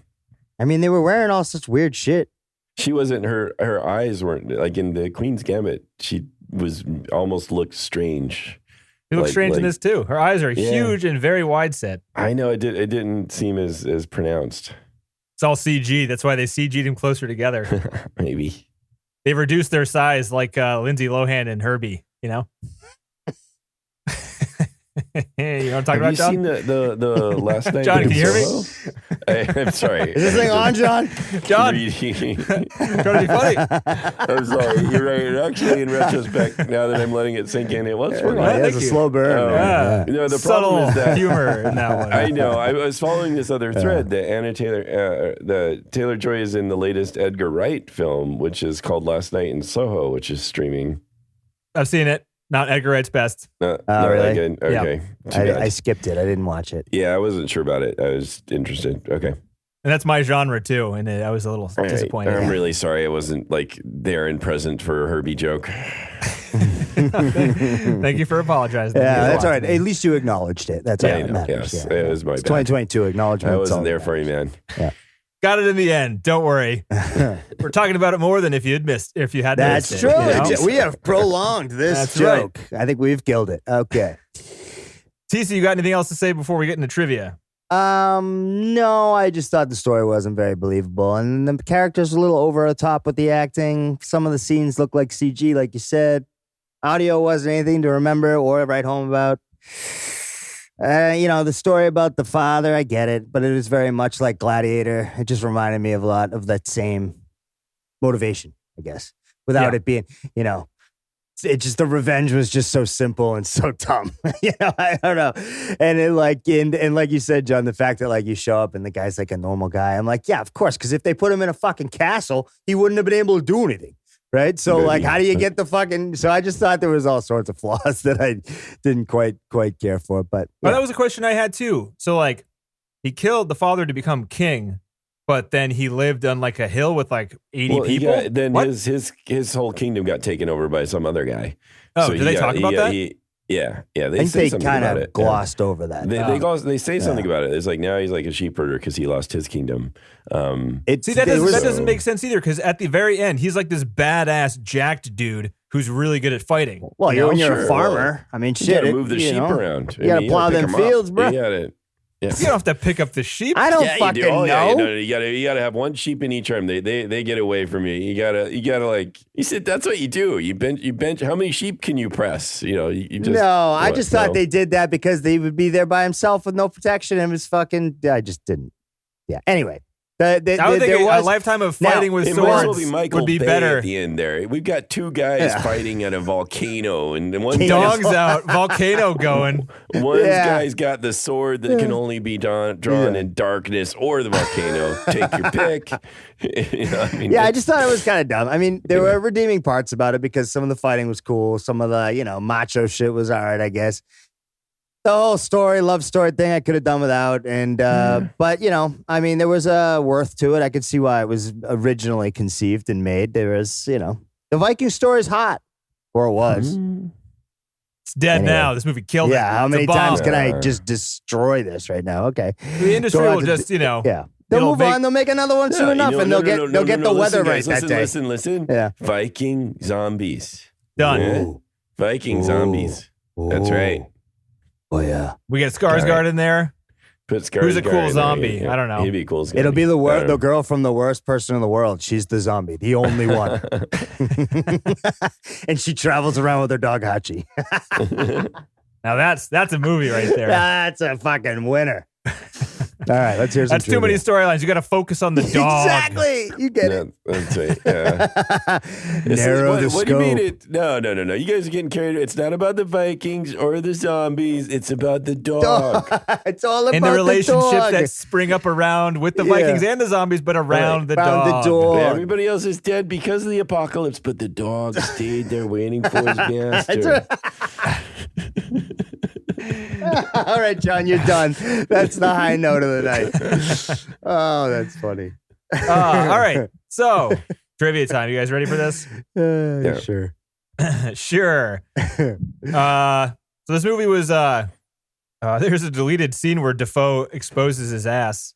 [SPEAKER 3] I mean, they were wearing all such weird shit.
[SPEAKER 4] She wasn't. Her eyes weren't like in the Queen's Gambit. She was almost looked strange.
[SPEAKER 2] He looks strange in this too. Her eyes are huge and very wide set.
[SPEAKER 4] I know it didn't seem as pronounced.
[SPEAKER 2] It's all CG. That's why they CG'd him closer together.
[SPEAKER 4] Maybe.
[SPEAKER 2] They've reduced their size like Lindsay Lohan and Herbie, you know? You know what I'm talking about, John?
[SPEAKER 4] Have you seen the last night?
[SPEAKER 2] John, can you hear me?
[SPEAKER 4] I'm sorry.
[SPEAKER 3] Is this thing on, John?
[SPEAKER 2] John, trying to be funny.
[SPEAKER 4] I'm sorry. You're right. Actually, in retrospect, now that I'm letting it sink in, it was funny.
[SPEAKER 3] It has a slow burn.
[SPEAKER 4] You know, the
[SPEAKER 2] Subtle
[SPEAKER 4] problem is that
[SPEAKER 2] humor in that one.
[SPEAKER 4] I know. I was following this other thread that Anna Taylor-Joy is in the latest Edgar Wright film, which is called Last Night in Soho, which is streaming.
[SPEAKER 2] I've seen it. Not Edgar Wright's best.
[SPEAKER 4] Not
[SPEAKER 3] really?
[SPEAKER 4] Good. Okay.
[SPEAKER 3] I skipped it. I didn't watch it.
[SPEAKER 4] Yeah, I wasn't sure about it. I was interested. Okay.
[SPEAKER 2] And that's my genre too. And I was a little disappointed.
[SPEAKER 4] I'm really sorry I wasn't like there and present for a Herbie joke.
[SPEAKER 2] Thank you for apologizing.
[SPEAKER 3] Yeah, that's all right. At least you acknowledged it. That's all that matters.
[SPEAKER 4] Yes,
[SPEAKER 3] yeah.
[SPEAKER 4] it was my bad.
[SPEAKER 3] 2022 acknowledgement.
[SPEAKER 4] I wasn't there for you, man.
[SPEAKER 3] Yeah.
[SPEAKER 2] Got it in the end. Don't worry. We're talking about it more than if you had missed it.
[SPEAKER 3] That's true.
[SPEAKER 2] You know?
[SPEAKER 3] We have prolonged this joke. Right. I think we've killed it. Okay.
[SPEAKER 2] TC, you got anything else to say before we get into trivia?
[SPEAKER 3] No, I just thought the story wasn't very believable. And the characters were a little over the top with the acting. Some of the scenes looked like CG, like you said. Audio wasn't anything to remember or write home about. The story about the father, I get it, but it was very much like Gladiator. It just reminded me of a lot of that same motivation, I guess, without it being, it just, the revenge was just so simple and so dumb. I don't know. And it and like you said, John, the fact that like you show up and the guy's like a normal guy, I'm like, yeah, of course. Cause if they put him in a fucking castle, he wouldn't have been able to do anything. Right. So like, how do you get the fucking, so I just thought there was all sorts of flaws that I didn't quite care for, but.
[SPEAKER 2] Well, that was a question I had too. So like he killed the father to become king, but then he lived on like a hill with like 80 people.
[SPEAKER 4] Then his whole kingdom got taken over by some other guy.
[SPEAKER 2] Oh, did they talk about that?
[SPEAKER 4] Yeah.
[SPEAKER 3] They say something kind of glossed over that.
[SPEAKER 4] They say something about it. It's like now he's like a sheep herder because he lost his kingdom.
[SPEAKER 2] That doesn't make sense either because at the very end, he's like this badass jacked dude who's really good at fighting.
[SPEAKER 3] Well, when you're a farmer, I mean, shit.
[SPEAKER 4] You gotta move the sheep around.
[SPEAKER 3] You gotta plow them fields, bro.
[SPEAKER 2] You don't have to pick up the sheep.
[SPEAKER 3] I don't fucking know.
[SPEAKER 4] You gotta have one sheep in each arm. They get away from you. You gotta like. You said that's what you do. You bench. How many sheep can you press? I just thought they did that because they would be there by himself with no protection and was fucking. I just didn't. Yeah. Anyway.
[SPEAKER 2] I would think a lifetime of fighting with swords would be better.
[SPEAKER 4] At the end there. We've got two guys fighting at a volcano and one
[SPEAKER 2] dog's out, volcano going.
[SPEAKER 4] One guy's got the sword that can only be drawn in darkness or the volcano. Take your pick.
[SPEAKER 3] I just thought it was kind of dumb. I mean, there were redeeming parts about it because some of the fighting was cool. Some of the, macho shit was all right, I guess. The whole love story thing I could have done without. And, but there was a worth to it. I could see why it was originally conceived and made. There was, the Viking story is hot, or it was.
[SPEAKER 2] It's dead now. This movie killed it.
[SPEAKER 3] Yeah. How many times can I just destroy this right now? Okay.
[SPEAKER 2] The industry will just,
[SPEAKER 3] Yeah. They'll move on. They'll make another one soon enough, and they'll get the weather right that day.
[SPEAKER 4] Listen.
[SPEAKER 3] Yeah.
[SPEAKER 4] Viking zombies.
[SPEAKER 2] Done.
[SPEAKER 4] Yeah. Viking zombies. That's right.
[SPEAKER 3] Oh yeah,
[SPEAKER 2] we get Skarsgård in there.
[SPEAKER 4] Put Skarsgård.
[SPEAKER 2] Who's a cool zombie? I don't know.
[SPEAKER 4] He'd be cool.
[SPEAKER 3] It'll be the girl from the worst person in the world. She's the zombie, the only one, and she travels around with her dog Hachi.
[SPEAKER 2] Now that's a movie right there.
[SPEAKER 3] That's a fucking winner. All right, let's hear some.
[SPEAKER 2] That's too many storylines. You got to focus on the dog.
[SPEAKER 3] Exactly. You get it.
[SPEAKER 4] That's right. Yeah.
[SPEAKER 3] Narrow the scope.
[SPEAKER 4] What do you mean it? No. You guys are getting carried. It's not about the Vikings or the zombies. It's about the dog.
[SPEAKER 3] It's all about
[SPEAKER 2] and the relationships
[SPEAKER 3] dog.
[SPEAKER 2] that spring up around with the Vikings and the zombies, but around the dog.
[SPEAKER 4] Everybody else is dead because of the apocalypse, but the dog stayed there waiting for his master.
[SPEAKER 3] All right, John, you're done. That's the high note of the night. Oh, that's funny.
[SPEAKER 2] All right. So, trivia time. You guys ready for this?
[SPEAKER 4] Yeah.
[SPEAKER 3] Sure.
[SPEAKER 2] Sure. So this movie was there's a deleted scene where Defoe exposes his ass.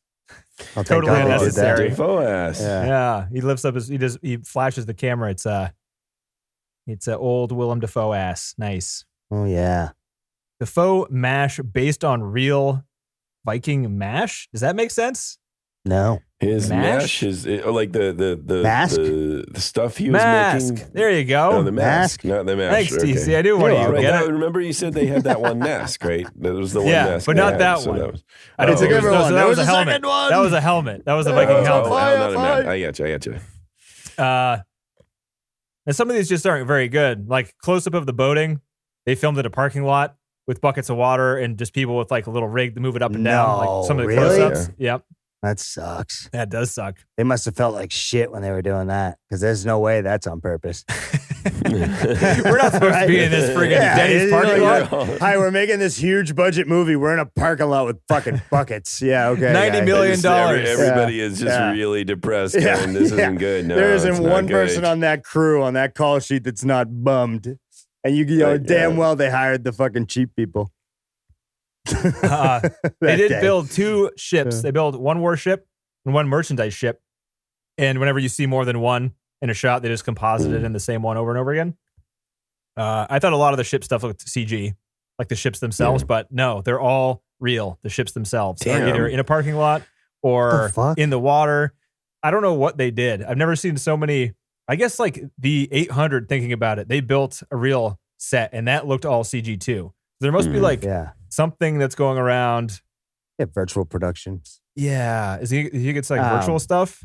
[SPEAKER 3] Thank
[SPEAKER 2] Totally
[SPEAKER 3] God they did that.
[SPEAKER 2] unnecessary.
[SPEAKER 4] Defoe ass.
[SPEAKER 3] Yeah.
[SPEAKER 2] Yeah, he lifts up he flashes the camera. It's a old Willem Dafoe ass. Nice.
[SPEAKER 3] Oh yeah.
[SPEAKER 2] Defoe mash based on real Viking mash. Does that make sense?
[SPEAKER 3] No.
[SPEAKER 4] His
[SPEAKER 2] Mash?
[SPEAKER 4] mash is like the
[SPEAKER 3] Mask?
[SPEAKER 4] the stuff he was
[SPEAKER 2] Mask.
[SPEAKER 4] making.
[SPEAKER 2] There you go.
[SPEAKER 4] Oh, the mask, not the mask.
[SPEAKER 2] Thanks,
[SPEAKER 4] okay.
[SPEAKER 2] TC. I do want
[SPEAKER 3] You're
[SPEAKER 2] you.
[SPEAKER 4] Right,
[SPEAKER 2] Get
[SPEAKER 4] that-
[SPEAKER 2] it?
[SPEAKER 4] remember you said they had that one mask, right? That was the one
[SPEAKER 2] Yeah,
[SPEAKER 4] mask.
[SPEAKER 2] but
[SPEAKER 4] they
[SPEAKER 2] not
[SPEAKER 4] had,
[SPEAKER 2] that
[SPEAKER 4] so
[SPEAKER 2] one.
[SPEAKER 4] That was,
[SPEAKER 2] I didn't
[SPEAKER 3] It's a
[SPEAKER 2] think it was,
[SPEAKER 3] different
[SPEAKER 2] no,
[SPEAKER 3] one.
[SPEAKER 2] so that
[SPEAKER 3] There
[SPEAKER 2] was
[SPEAKER 3] was
[SPEAKER 2] a
[SPEAKER 3] a
[SPEAKER 2] helmet.
[SPEAKER 3] second one.
[SPEAKER 2] That was a helmet. That was a Viking helmet.
[SPEAKER 4] not a mask. I got you.
[SPEAKER 2] And some of these just aren't very good. Like close up of the boating, they filmed at a parking lot with buckets of water and just people with like a little rig to move it up and down.
[SPEAKER 3] No,
[SPEAKER 2] Like some of the
[SPEAKER 3] really?
[SPEAKER 2] close ups. Yep.
[SPEAKER 3] That sucks.
[SPEAKER 2] That does suck.
[SPEAKER 3] They must have felt like shit when they were doing that because there's no way that's on purpose.
[SPEAKER 2] We're not supposed to be in this friggin' Denny's parking lot.
[SPEAKER 3] Hi, we're making this huge budget movie. We're in a parking lot with fucking buckets. Yeah, okay.
[SPEAKER 2] $90
[SPEAKER 3] guys.
[SPEAKER 2] million.
[SPEAKER 4] Everybody is just
[SPEAKER 3] Yeah.
[SPEAKER 4] really depressed.
[SPEAKER 3] Yeah.
[SPEAKER 4] Going, this
[SPEAKER 3] Yeah.
[SPEAKER 4] isn't good. No,
[SPEAKER 3] there
[SPEAKER 4] it's
[SPEAKER 3] isn't
[SPEAKER 4] not
[SPEAKER 3] one
[SPEAKER 4] good.
[SPEAKER 3] person on that crew on that call sheet that's not bummed. And you know damn
[SPEAKER 4] Yeah.
[SPEAKER 3] well they hired the fucking cheap people.
[SPEAKER 2] They
[SPEAKER 3] That
[SPEAKER 2] did
[SPEAKER 3] day.
[SPEAKER 2] build two ships.
[SPEAKER 3] Yeah.
[SPEAKER 2] They built one warship and one merchandise ship. And whenever you see more than one in a shot, they just composite it in the same one over and over again. I thought a lot of the ship stuff looked CG, like the ships themselves, but no, they're all real. The ships themselves. They're
[SPEAKER 4] Damn.
[SPEAKER 2] either in a parking lot or
[SPEAKER 3] The fuck?
[SPEAKER 2] in the water. I don't know what they did. I've never seen so many. I guess like the 800, thinking about it, they built a real set and that looked all CG too. There must be like
[SPEAKER 3] Yeah.
[SPEAKER 2] something that's going around.
[SPEAKER 3] Yeah, virtual productions.
[SPEAKER 2] Yeah. He gets like
[SPEAKER 3] Um,
[SPEAKER 2] virtual stuff?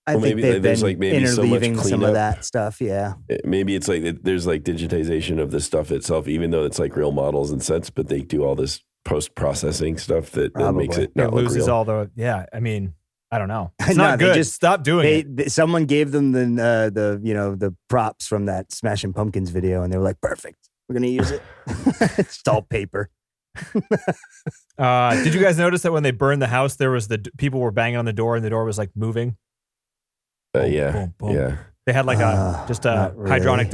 [SPEAKER 3] I
[SPEAKER 4] Well,
[SPEAKER 3] think
[SPEAKER 4] maybe
[SPEAKER 3] they've
[SPEAKER 4] there's
[SPEAKER 3] been
[SPEAKER 4] like maybe so much
[SPEAKER 3] interleaving some of
[SPEAKER 4] cleanup.
[SPEAKER 3] that stuff. Yeah.
[SPEAKER 4] Maybe it's like there's like digitization of the stuff itself, even though it's like real models and sets, but they do all this post processing stuff that makes
[SPEAKER 3] Probably.
[SPEAKER 4] it not
[SPEAKER 2] It
[SPEAKER 4] look
[SPEAKER 2] loses
[SPEAKER 4] real.
[SPEAKER 2] all the, yeah. I mean, I don't know. It's
[SPEAKER 3] No,
[SPEAKER 2] not
[SPEAKER 3] they
[SPEAKER 2] good.
[SPEAKER 3] just-
[SPEAKER 2] Stop doing it.
[SPEAKER 3] Someone gave them the props from that Smashing Pumpkins video, and they were like, "Perfect, we're gonna use it." It's all paper.
[SPEAKER 2] Did you guys notice that when they burned the house, there was people were banging on the door and the door was like moving? Boom,
[SPEAKER 4] Yeah.
[SPEAKER 2] boom, boom.
[SPEAKER 4] Yeah.
[SPEAKER 2] They had like a
[SPEAKER 3] not really.
[SPEAKER 2] hydraulic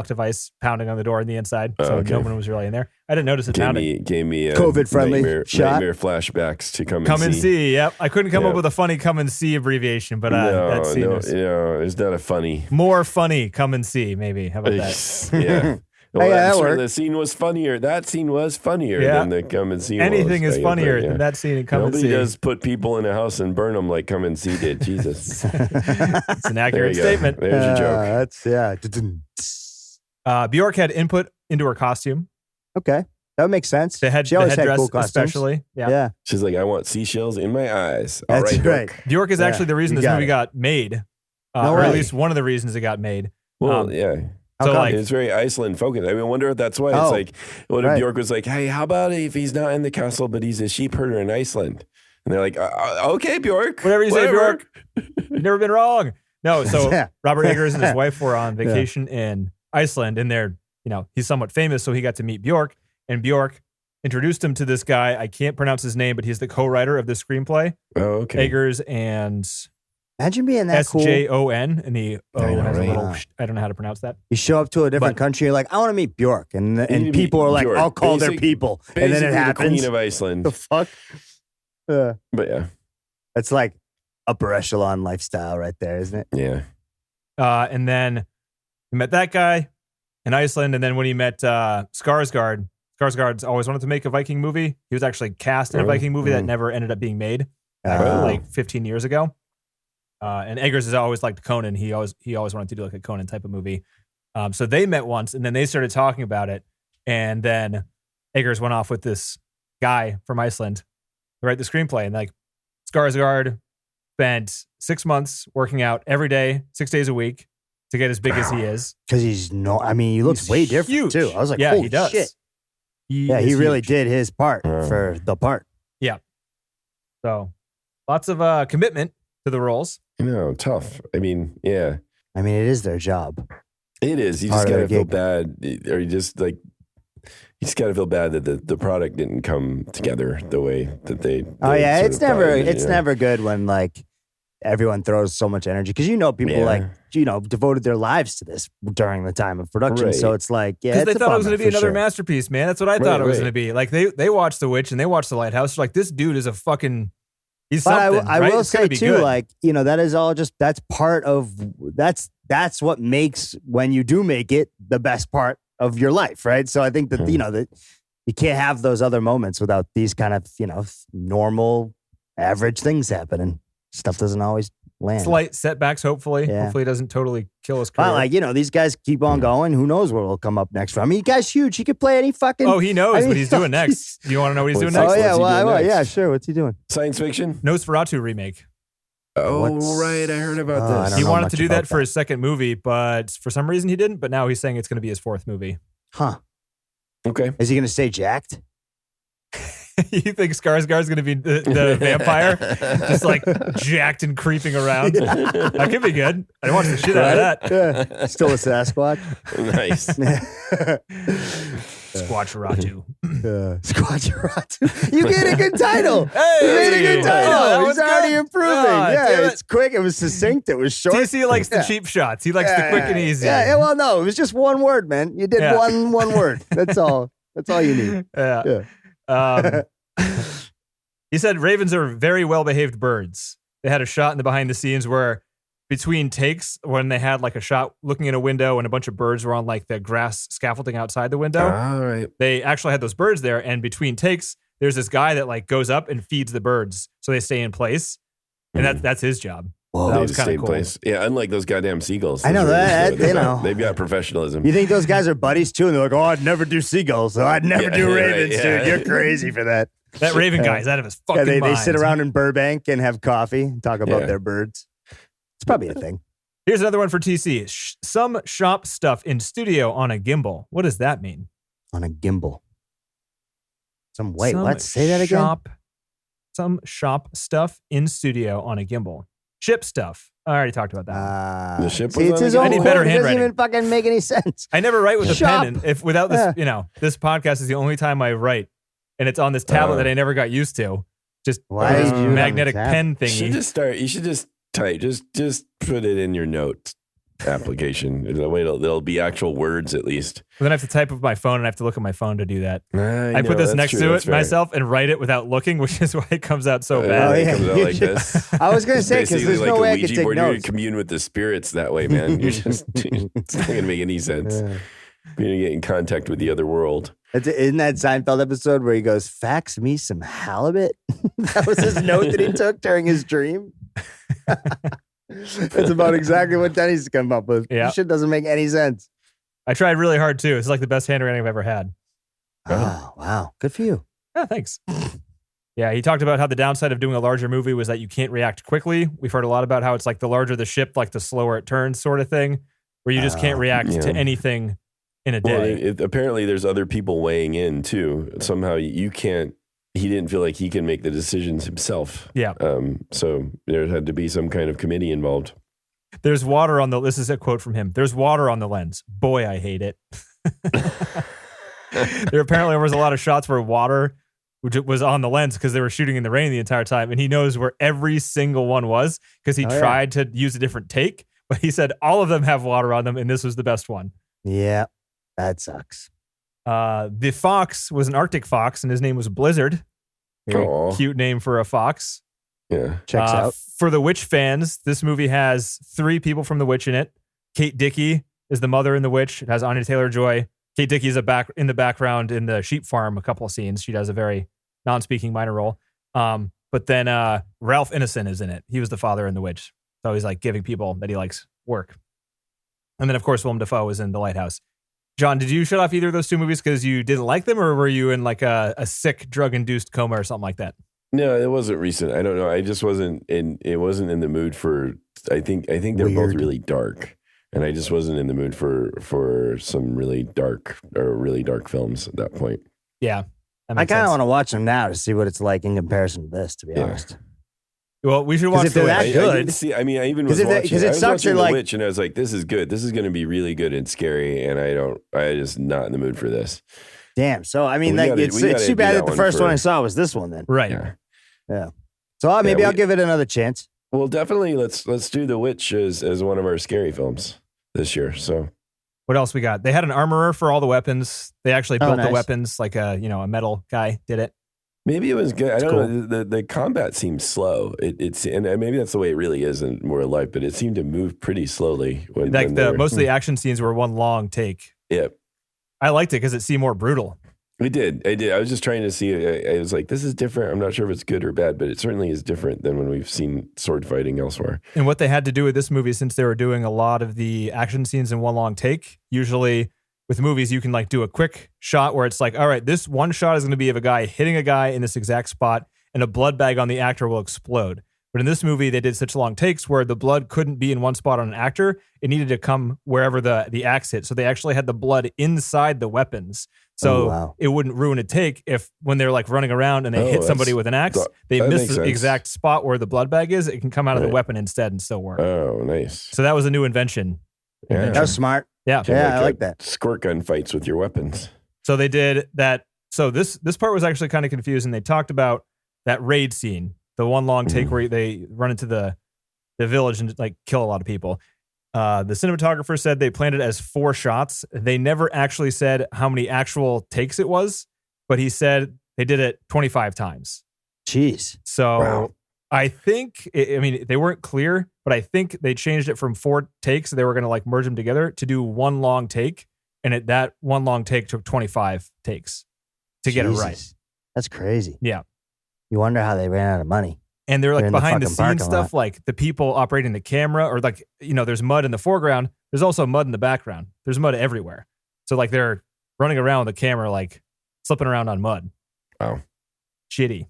[SPEAKER 2] device pounding on the door on the inside. So
[SPEAKER 4] okay.
[SPEAKER 2] no one was really in there. I didn't notice it pounding.
[SPEAKER 4] Gave me
[SPEAKER 3] COVID-friendly shot.
[SPEAKER 4] nightmare flashbacks to come
[SPEAKER 2] Come and see. Yep. I couldn't come
[SPEAKER 4] Yeah.
[SPEAKER 2] up with a funny come and see abbreviation, but that scene was
[SPEAKER 4] it's not a funny.
[SPEAKER 2] more funny. Come and see, maybe. How about that?
[SPEAKER 4] Yeah.
[SPEAKER 3] Hey, that
[SPEAKER 4] that's where
[SPEAKER 3] worked.
[SPEAKER 4] the scene was funnier. That scene was funnier
[SPEAKER 2] Yeah.
[SPEAKER 4] than the come and see.
[SPEAKER 2] Anything
[SPEAKER 4] was.
[SPEAKER 2] is
[SPEAKER 4] I
[SPEAKER 2] funnier
[SPEAKER 4] think,
[SPEAKER 2] than that scene in Come
[SPEAKER 4] Nobody
[SPEAKER 2] and See.
[SPEAKER 4] does put people in a house and burn them like come and see did. Jesus.
[SPEAKER 2] It's an
[SPEAKER 4] There
[SPEAKER 2] accurate
[SPEAKER 4] you go.
[SPEAKER 2] statement.
[SPEAKER 4] There's your joke.
[SPEAKER 3] That's
[SPEAKER 2] Bjork had input into her costume.
[SPEAKER 3] okay. That makes sense.
[SPEAKER 2] The
[SPEAKER 3] She always had
[SPEAKER 2] headdress,
[SPEAKER 3] cool costumes.
[SPEAKER 2] especially. Yeah.
[SPEAKER 3] Yeah,
[SPEAKER 4] She's like, I want seashells in my eyes. All
[SPEAKER 3] that's
[SPEAKER 4] right,
[SPEAKER 3] right.
[SPEAKER 4] Brooke.
[SPEAKER 2] Bjork is
[SPEAKER 3] Yeah,
[SPEAKER 2] actually the reason
[SPEAKER 3] you
[SPEAKER 2] this
[SPEAKER 3] got
[SPEAKER 2] movie
[SPEAKER 3] it.
[SPEAKER 2] got made,
[SPEAKER 3] No
[SPEAKER 2] or at
[SPEAKER 3] way.
[SPEAKER 2] least one of the reasons it got made.
[SPEAKER 4] Well,
[SPEAKER 2] Um,
[SPEAKER 4] yeah.
[SPEAKER 3] How
[SPEAKER 2] So,
[SPEAKER 3] come?
[SPEAKER 2] like,
[SPEAKER 4] It's very Iceland focused. I mean, I wonder if that's why
[SPEAKER 3] Oh,
[SPEAKER 4] it's like, what if
[SPEAKER 3] right.
[SPEAKER 4] Bjork was like, hey, how about if he's not in the castle, but he's a sheep herder in Iceland? And they're like, okay, Bjork.
[SPEAKER 2] Whatever you say, Bjork. You've never been wrong. No, so
[SPEAKER 3] Yeah.
[SPEAKER 2] Robert Eggers and his wife were on vacation in Iceland, and he's somewhat famous, so he got to meet Bjork, and Bjork introduced him to this guy. I can't pronounce his name, but he's the co-writer of the screenplay.
[SPEAKER 4] Oh, okay.
[SPEAKER 2] Eggers and
[SPEAKER 3] Imagine being that cool.
[SPEAKER 2] SJON, and the O
[SPEAKER 4] I know,
[SPEAKER 2] has a
[SPEAKER 4] right?
[SPEAKER 2] little. I don't know how to pronounce that.
[SPEAKER 3] You show up to a different
[SPEAKER 2] But-
[SPEAKER 3] country, you're like, I want to meet Bjork, and
[SPEAKER 4] need to meet
[SPEAKER 3] people are like,
[SPEAKER 4] Bjork.
[SPEAKER 3] I'll call their
[SPEAKER 4] Basic-
[SPEAKER 3] people, and then
[SPEAKER 4] Basically
[SPEAKER 3] it
[SPEAKER 4] the
[SPEAKER 3] happens.
[SPEAKER 4] Queen of Iceland.
[SPEAKER 3] The fuck?
[SPEAKER 4] But yeah,
[SPEAKER 3] That's like upper echelon lifestyle right there, isn't it?
[SPEAKER 4] yeah.
[SPEAKER 2] And then he met that guy in Iceland, and then when he met Skarsgård, Skarsgård's always wanted to make a Viking movie. He was actually cast in a
[SPEAKER 4] Oh,
[SPEAKER 2] Viking movie that never ended up being made, like 15 years ago. And Eggers has always liked Conan. He always wanted to do like a Conan type of movie. So they met once, and then they started talking about it. And then Eggers went off with this guy from Iceland to write the screenplay. And like Skarsgård spent 6 months working out every day, 6 days a week to get as big as he is.
[SPEAKER 3] Because he looks
[SPEAKER 2] He's
[SPEAKER 3] way different
[SPEAKER 2] huge.
[SPEAKER 3] too. I was like,
[SPEAKER 2] yeah,
[SPEAKER 3] holy
[SPEAKER 2] he does.
[SPEAKER 3] shit. He
[SPEAKER 2] is
[SPEAKER 3] really
[SPEAKER 2] huge.
[SPEAKER 3] did his part for the part.
[SPEAKER 2] So lots of commitment to the roles.
[SPEAKER 4] No, tough. I mean, yeah,
[SPEAKER 3] I mean, it is their job.
[SPEAKER 4] it is. You
[SPEAKER 3] Part
[SPEAKER 4] just
[SPEAKER 3] of
[SPEAKER 4] gotta
[SPEAKER 3] the
[SPEAKER 4] feel
[SPEAKER 3] gig.
[SPEAKER 4] bad, or you He's got to feel bad that the product didn't come together the way that they.
[SPEAKER 3] Oh yeah,
[SPEAKER 4] sort
[SPEAKER 3] it's
[SPEAKER 4] of thought
[SPEAKER 3] never
[SPEAKER 4] it,
[SPEAKER 3] it's
[SPEAKER 4] you know?
[SPEAKER 3] never good when like everyone throws so much energy because people
[SPEAKER 4] Yeah.
[SPEAKER 3] like devoted their lives to this during the time of production. So
[SPEAKER 4] Right.
[SPEAKER 3] it's like
[SPEAKER 2] Because
[SPEAKER 3] it's
[SPEAKER 2] they
[SPEAKER 3] a
[SPEAKER 2] thought it was
[SPEAKER 3] bummer
[SPEAKER 2] going to be
[SPEAKER 3] for
[SPEAKER 2] another
[SPEAKER 3] sure.
[SPEAKER 2] masterpiece, man. That's what I thought
[SPEAKER 4] Right,
[SPEAKER 2] it was
[SPEAKER 4] right.
[SPEAKER 2] going to be. Like they watched The Witch and they watched The Lighthouse. Like this dude is a fucking. He's
[SPEAKER 3] But
[SPEAKER 2] something.
[SPEAKER 3] I
[SPEAKER 2] right?
[SPEAKER 3] will
[SPEAKER 2] It's gonna
[SPEAKER 3] say
[SPEAKER 2] be
[SPEAKER 3] too,
[SPEAKER 2] good.
[SPEAKER 3] like that is all just that's part of that's what makes when you do make it the best part of your life, right? So I think that that you can't have those other moments without these kind of normal, average things happening. Stuff doesn't always land.
[SPEAKER 2] Slight setbacks, hopefully.
[SPEAKER 3] Yeah.
[SPEAKER 2] Hopefully, it doesn't totally kill his career.
[SPEAKER 3] But these guys keep on going. Who knows what will come up next for him? I mean, the guy's huge. He could play any fucking.
[SPEAKER 2] Oh, he knows
[SPEAKER 3] I mean,
[SPEAKER 2] what he's doing next. Do you want to know what he's doing
[SPEAKER 4] What's
[SPEAKER 2] next?
[SPEAKER 3] Oh yeah,
[SPEAKER 4] What's he
[SPEAKER 3] well,
[SPEAKER 4] doing next?
[SPEAKER 3] yeah, sure. What's he doing?
[SPEAKER 4] Science fiction.
[SPEAKER 2] Nosferatu remake.
[SPEAKER 4] Oh,
[SPEAKER 3] What's-
[SPEAKER 4] right. I heard about
[SPEAKER 3] Oh, I
[SPEAKER 4] this.
[SPEAKER 3] don't
[SPEAKER 2] He
[SPEAKER 3] know
[SPEAKER 2] wanted
[SPEAKER 3] much
[SPEAKER 2] to do
[SPEAKER 3] about
[SPEAKER 2] that for
[SPEAKER 3] that.
[SPEAKER 2] his second movie, but for some reason he didn't. But now he's saying it's going to be his fourth movie.
[SPEAKER 3] Huh?
[SPEAKER 4] Okay.
[SPEAKER 3] Is he going to stay jacked?
[SPEAKER 2] You think Skarsgård's going to be the vampire? Just like jacked and creeping around. That could be good. I watched the shit out of that.
[SPEAKER 3] Yeah. Still a Sasquatch.
[SPEAKER 4] Nice.
[SPEAKER 2] Squatcheratu.
[SPEAKER 3] Squatcheratu. You get a good title.
[SPEAKER 2] Hey!
[SPEAKER 3] You made a good title.
[SPEAKER 2] Oh, that
[SPEAKER 3] He's
[SPEAKER 2] was
[SPEAKER 3] already
[SPEAKER 2] good.
[SPEAKER 3] improving.
[SPEAKER 2] Ah,
[SPEAKER 3] yeah,
[SPEAKER 2] damn it.
[SPEAKER 3] it's quick. It was succinct. It was short.
[SPEAKER 2] DC likes the
[SPEAKER 3] Yeah.
[SPEAKER 2] cheap shots. He likes the quick and easy.
[SPEAKER 3] Yeah, well, no, it was just one word, man. You did
[SPEAKER 2] Yeah.
[SPEAKER 3] one word. That's all. That's all you need.
[SPEAKER 2] Yeah. He said ravens are very well-behaved birds. They had a shot in the behind the scenes where between takes, when they had like a shot looking in a window and a bunch of birds were on like the grass scaffolding outside the window,
[SPEAKER 4] All right.
[SPEAKER 2] they actually had those birds there. And between takes, there's this guy that like goes up and feeds the birds so they stay in place. And that's his job.
[SPEAKER 3] Whoa.
[SPEAKER 2] That
[SPEAKER 4] They
[SPEAKER 2] was
[SPEAKER 4] just
[SPEAKER 2] kinda
[SPEAKER 4] stay in
[SPEAKER 2] cool.
[SPEAKER 4] place. Yeah, unlike those goddamn seagulls.
[SPEAKER 3] I know
[SPEAKER 4] Those are-
[SPEAKER 3] that,
[SPEAKER 4] they've
[SPEAKER 3] you
[SPEAKER 4] got-
[SPEAKER 3] know.
[SPEAKER 4] They've got professionalism.
[SPEAKER 3] You think those guys are buddies too? And they're like, oh, I'd never do seagulls. So I'd never
[SPEAKER 4] Yeah,
[SPEAKER 3] do
[SPEAKER 4] right,
[SPEAKER 3] ravens,
[SPEAKER 4] yeah.
[SPEAKER 3] dude. You're crazy for that.
[SPEAKER 2] That raven guy is out of his fucking
[SPEAKER 3] Yeah, they
[SPEAKER 2] mind.
[SPEAKER 3] sit around in Burbank and have coffee and talk about
[SPEAKER 4] Yeah.
[SPEAKER 3] their birds. It's probably a thing.
[SPEAKER 2] Here's another one for TC. Some shop stuff in studio on a gimbal. What does that mean?
[SPEAKER 3] On a gimbal. Wait,
[SPEAKER 2] Some
[SPEAKER 3] let's say that again.
[SPEAKER 2] Some shop stuff in studio on a gimbal. Ship stuff. I already talked about that.
[SPEAKER 4] The ship
[SPEAKER 3] See,
[SPEAKER 4] was
[SPEAKER 3] it's
[SPEAKER 4] on
[SPEAKER 3] his
[SPEAKER 4] the
[SPEAKER 3] own
[SPEAKER 2] I need
[SPEAKER 3] quote.
[SPEAKER 2] better
[SPEAKER 3] It doesn't
[SPEAKER 2] handwriting.
[SPEAKER 3] even fucking make any sense.
[SPEAKER 2] I never write with a
[SPEAKER 3] Shop.
[SPEAKER 2] pen, and if without this, this podcast is the only time I write, and it's on this tablet that I never got used to. Just
[SPEAKER 3] Why
[SPEAKER 2] this
[SPEAKER 3] did you do it on the
[SPEAKER 2] magnetic
[SPEAKER 3] tablet?
[SPEAKER 2] pen
[SPEAKER 4] You should
[SPEAKER 2] thingy.
[SPEAKER 4] just start. You should just type. Just put it in your notes application. That way, it'll be actual words at least.
[SPEAKER 2] Then I have to type with my phone, and I have to look at my phone to do that. I
[SPEAKER 4] know,
[SPEAKER 2] put this
[SPEAKER 4] that's
[SPEAKER 2] next
[SPEAKER 4] true,
[SPEAKER 2] to
[SPEAKER 4] that's
[SPEAKER 2] it
[SPEAKER 4] fair.
[SPEAKER 2] myself and write it without looking, which is why it comes out so
[SPEAKER 4] Oh,
[SPEAKER 2] bad.
[SPEAKER 4] it comes out like this.
[SPEAKER 3] I was going to
[SPEAKER 4] It's
[SPEAKER 3] say, because
[SPEAKER 4] basically
[SPEAKER 3] there's no way I could
[SPEAKER 4] Ouija
[SPEAKER 3] take
[SPEAKER 4] board. You're gonna
[SPEAKER 3] notes.
[SPEAKER 4] commune with the spirits that way, man. You're just it's not gonna make any sense.
[SPEAKER 3] Yeah.
[SPEAKER 4] You're gonna get in contact with the other world.
[SPEAKER 3] Isn't that Seinfeld episode where he goes, fax me some halibut? That was his note that he took during his dream. It's about exactly what Denny's come up with.
[SPEAKER 2] Yeah.
[SPEAKER 3] This shit doesn't make any sense.
[SPEAKER 2] I tried really hard too. It's like the best handwriting I've ever had.
[SPEAKER 3] Oh, wow. Good for you.
[SPEAKER 2] Yeah, thanks. Yeah, he talked about how the downside of doing a larger movie was that you can't react quickly. We've heard a lot about how it's like the larger the ship, like the slower it turns sort of thing, where you just can't react
[SPEAKER 4] yeah.
[SPEAKER 2] to anything in a
[SPEAKER 4] Well,
[SPEAKER 2] day.
[SPEAKER 4] apparently there's other people weighing in too. Somehow you can't. He didn't feel like he can make the decisions himself.
[SPEAKER 2] Yeah.
[SPEAKER 4] So there had to be some kind of committee involved.
[SPEAKER 2] There's water on the, this is a quote from him. There's water on the lens. Boy, I hate it. There apparently was a lot of shots where water was on the lens because they were shooting in the rain the entire time. And he knows where every single one was because he tried to use a different take. But he said all of them have water on them. And this was the best one.
[SPEAKER 3] Yeah, that sucks.
[SPEAKER 2] The fox was an Arctic fox and his name was Blizzard. Very
[SPEAKER 4] Aw.
[SPEAKER 2] cute name for a fox.
[SPEAKER 4] Yeah.
[SPEAKER 3] Checks out.
[SPEAKER 2] For the Witch fans, this movie has 3 people from The Witch in it. Kate Dickie is the mother in The Witch. It has Anya Taylor-Joy. Kate Dickie is in the background in the sheep farm a couple of scenes. She does a very non-speaking minor role. But then Ralph Ineson is in it. He was the father in The Witch. So he's like giving people that he likes work. And then, of course, Willem Dafoe is in The Lighthouse. John, did you shut off either of those 2 movies because you didn't like them, or were you in like a sick drug-induced coma or something like that?
[SPEAKER 4] No, it wasn't recent. I don't know. I just wasn't in. It wasn't in the mood for. I think they're both
[SPEAKER 3] Weird.
[SPEAKER 4] really dark, and I just wasn't in the mood for some really dark films at that point.
[SPEAKER 2] Yeah. that
[SPEAKER 3] I
[SPEAKER 2] makes
[SPEAKER 3] kind of
[SPEAKER 2] sense.
[SPEAKER 3] want to watch them now to see what it's like in comparison to this, to be
[SPEAKER 4] Yeah.
[SPEAKER 3] honest.
[SPEAKER 2] Well, we should
[SPEAKER 3] 'Cause
[SPEAKER 2] watch
[SPEAKER 3] if they're
[SPEAKER 2] The
[SPEAKER 3] that
[SPEAKER 2] Witch.
[SPEAKER 3] good-
[SPEAKER 4] I didn't see. I mean, I even
[SPEAKER 3] 'Cause
[SPEAKER 4] was
[SPEAKER 3] if they-
[SPEAKER 4] watching.
[SPEAKER 3] 'cause it
[SPEAKER 4] I was
[SPEAKER 3] sucks
[SPEAKER 4] watching
[SPEAKER 3] you're
[SPEAKER 4] The
[SPEAKER 3] like-
[SPEAKER 4] Witch, and I was like, "This is good. This is going to be really good and scary." And I just not in the mood for this.
[SPEAKER 3] Damn. So I mean,
[SPEAKER 4] We gotta-
[SPEAKER 3] it's
[SPEAKER 4] we gotta
[SPEAKER 3] too
[SPEAKER 4] do
[SPEAKER 3] bad
[SPEAKER 4] that
[SPEAKER 3] that the
[SPEAKER 4] one
[SPEAKER 3] first
[SPEAKER 4] for-
[SPEAKER 3] one I saw was this one then.
[SPEAKER 2] Right.
[SPEAKER 4] Yeah.
[SPEAKER 3] So maybe
[SPEAKER 4] Yeah,
[SPEAKER 3] I'll give it another chance.
[SPEAKER 4] Well, definitely let's do The Witch as one of our scary films this year. So
[SPEAKER 2] What else we got? They had an armorer for all the weapons. They actually built the
[SPEAKER 3] nice.
[SPEAKER 2] weapons, like a metal guy did it.
[SPEAKER 4] maybe it was good. I don't
[SPEAKER 2] cool.
[SPEAKER 4] know. The combat seems slow. It's and maybe that's the way it really is in real life, but it seemed to move pretty slowly when
[SPEAKER 2] Like
[SPEAKER 4] they were-
[SPEAKER 2] most of the action scenes were one long take.
[SPEAKER 4] Yeah.
[SPEAKER 2] I liked it because it seemed more brutal.
[SPEAKER 4] I did. I was just trying to see. I was like, this is different. I'm not sure if it's good or bad, but it certainly is different than when we've seen sword fighting elsewhere.
[SPEAKER 2] And what they had to do with this movie, since they were doing a lot of the action scenes in one long take, usually with movies, you can like do a quick shot where it's like, all right, this one shot is going to be of a guy hitting a guy in this exact spot and a blood bag on the actor will explode. But in this movie, they did such long takes where the blood couldn't be in one spot on an actor. It needed to come wherever the axe hit. So they actually had the blood inside the weapons. So it wouldn't ruin a take if when they're like running around and they hit somebody with an axe, they
[SPEAKER 4] that
[SPEAKER 2] miss
[SPEAKER 4] makes
[SPEAKER 2] the
[SPEAKER 4] sense.
[SPEAKER 2] exact spot where the blood bag is. It can come out of the
[SPEAKER 4] Right.
[SPEAKER 2] weapon instead and still work.
[SPEAKER 4] Oh, nice.
[SPEAKER 2] So that was a new invention.
[SPEAKER 4] Yeah.
[SPEAKER 3] That was smart.
[SPEAKER 2] Yeah.
[SPEAKER 3] Yeah, I like that.
[SPEAKER 4] Squirt gun fights with your weapons.
[SPEAKER 2] So they did that. So this part was actually kind of confusing. They talked about that raid scene, the one long take where they run into the village and like kill a lot of people. The cinematographer said they planned it as 4 shots. They never actually said how many actual takes it was, but he said they did it 25 times.
[SPEAKER 3] Jeez.
[SPEAKER 2] So
[SPEAKER 4] Wow.
[SPEAKER 2] I think, I mean, they weren't clear, but I think they changed it from 4 takes. They were going to like merge them together to do one long take. And that one long take took 25 takes to get it right.
[SPEAKER 3] Jesus. That's crazy.
[SPEAKER 2] Yeah.
[SPEAKER 3] You wonder how they ran out of money.
[SPEAKER 2] And they're like
[SPEAKER 3] They're in the
[SPEAKER 2] behind the
[SPEAKER 3] fucking
[SPEAKER 2] scenes
[SPEAKER 3] parking
[SPEAKER 2] stuff, like the people operating the camera, or like, there's mud in the foreground. There's also mud in the background. There's mud everywhere. So like they're running around with the camera, like slipping around on mud.
[SPEAKER 4] Wow.
[SPEAKER 2] Shitty.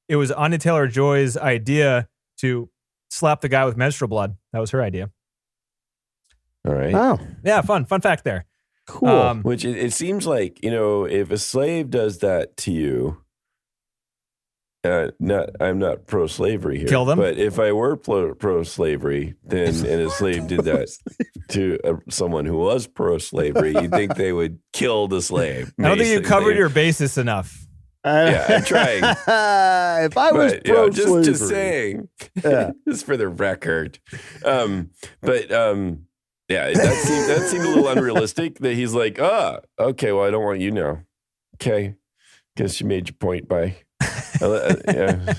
[SPEAKER 2] It was Anya Taylor-Joy's idea to slap the guy with menstrual blood. That was her idea.
[SPEAKER 4] All right.
[SPEAKER 3] Oh,
[SPEAKER 2] Yeah, fun fact there.
[SPEAKER 3] cool.
[SPEAKER 4] Which it seems like, if a slave does that to you, I'm not pro-slavery here.
[SPEAKER 2] Kill them?
[SPEAKER 4] But if I were pro-slavery, then and a slave did that to someone who was pro-slavery, you'd think they would kill the slave.
[SPEAKER 2] I don't think you
[SPEAKER 4] basically.
[SPEAKER 2] covered your basis enough.
[SPEAKER 4] Yeah, I'm trying.
[SPEAKER 3] If I was
[SPEAKER 4] But,
[SPEAKER 3] pro
[SPEAKER 4] just saying,
[SPEAKER 3] Yeah.
[SPEAKER 4] just for the record. Yeah, that seemed a little unrealistic. That he's like, okay, well, I don't want you now. Okay, guess you made your point by. Yeah.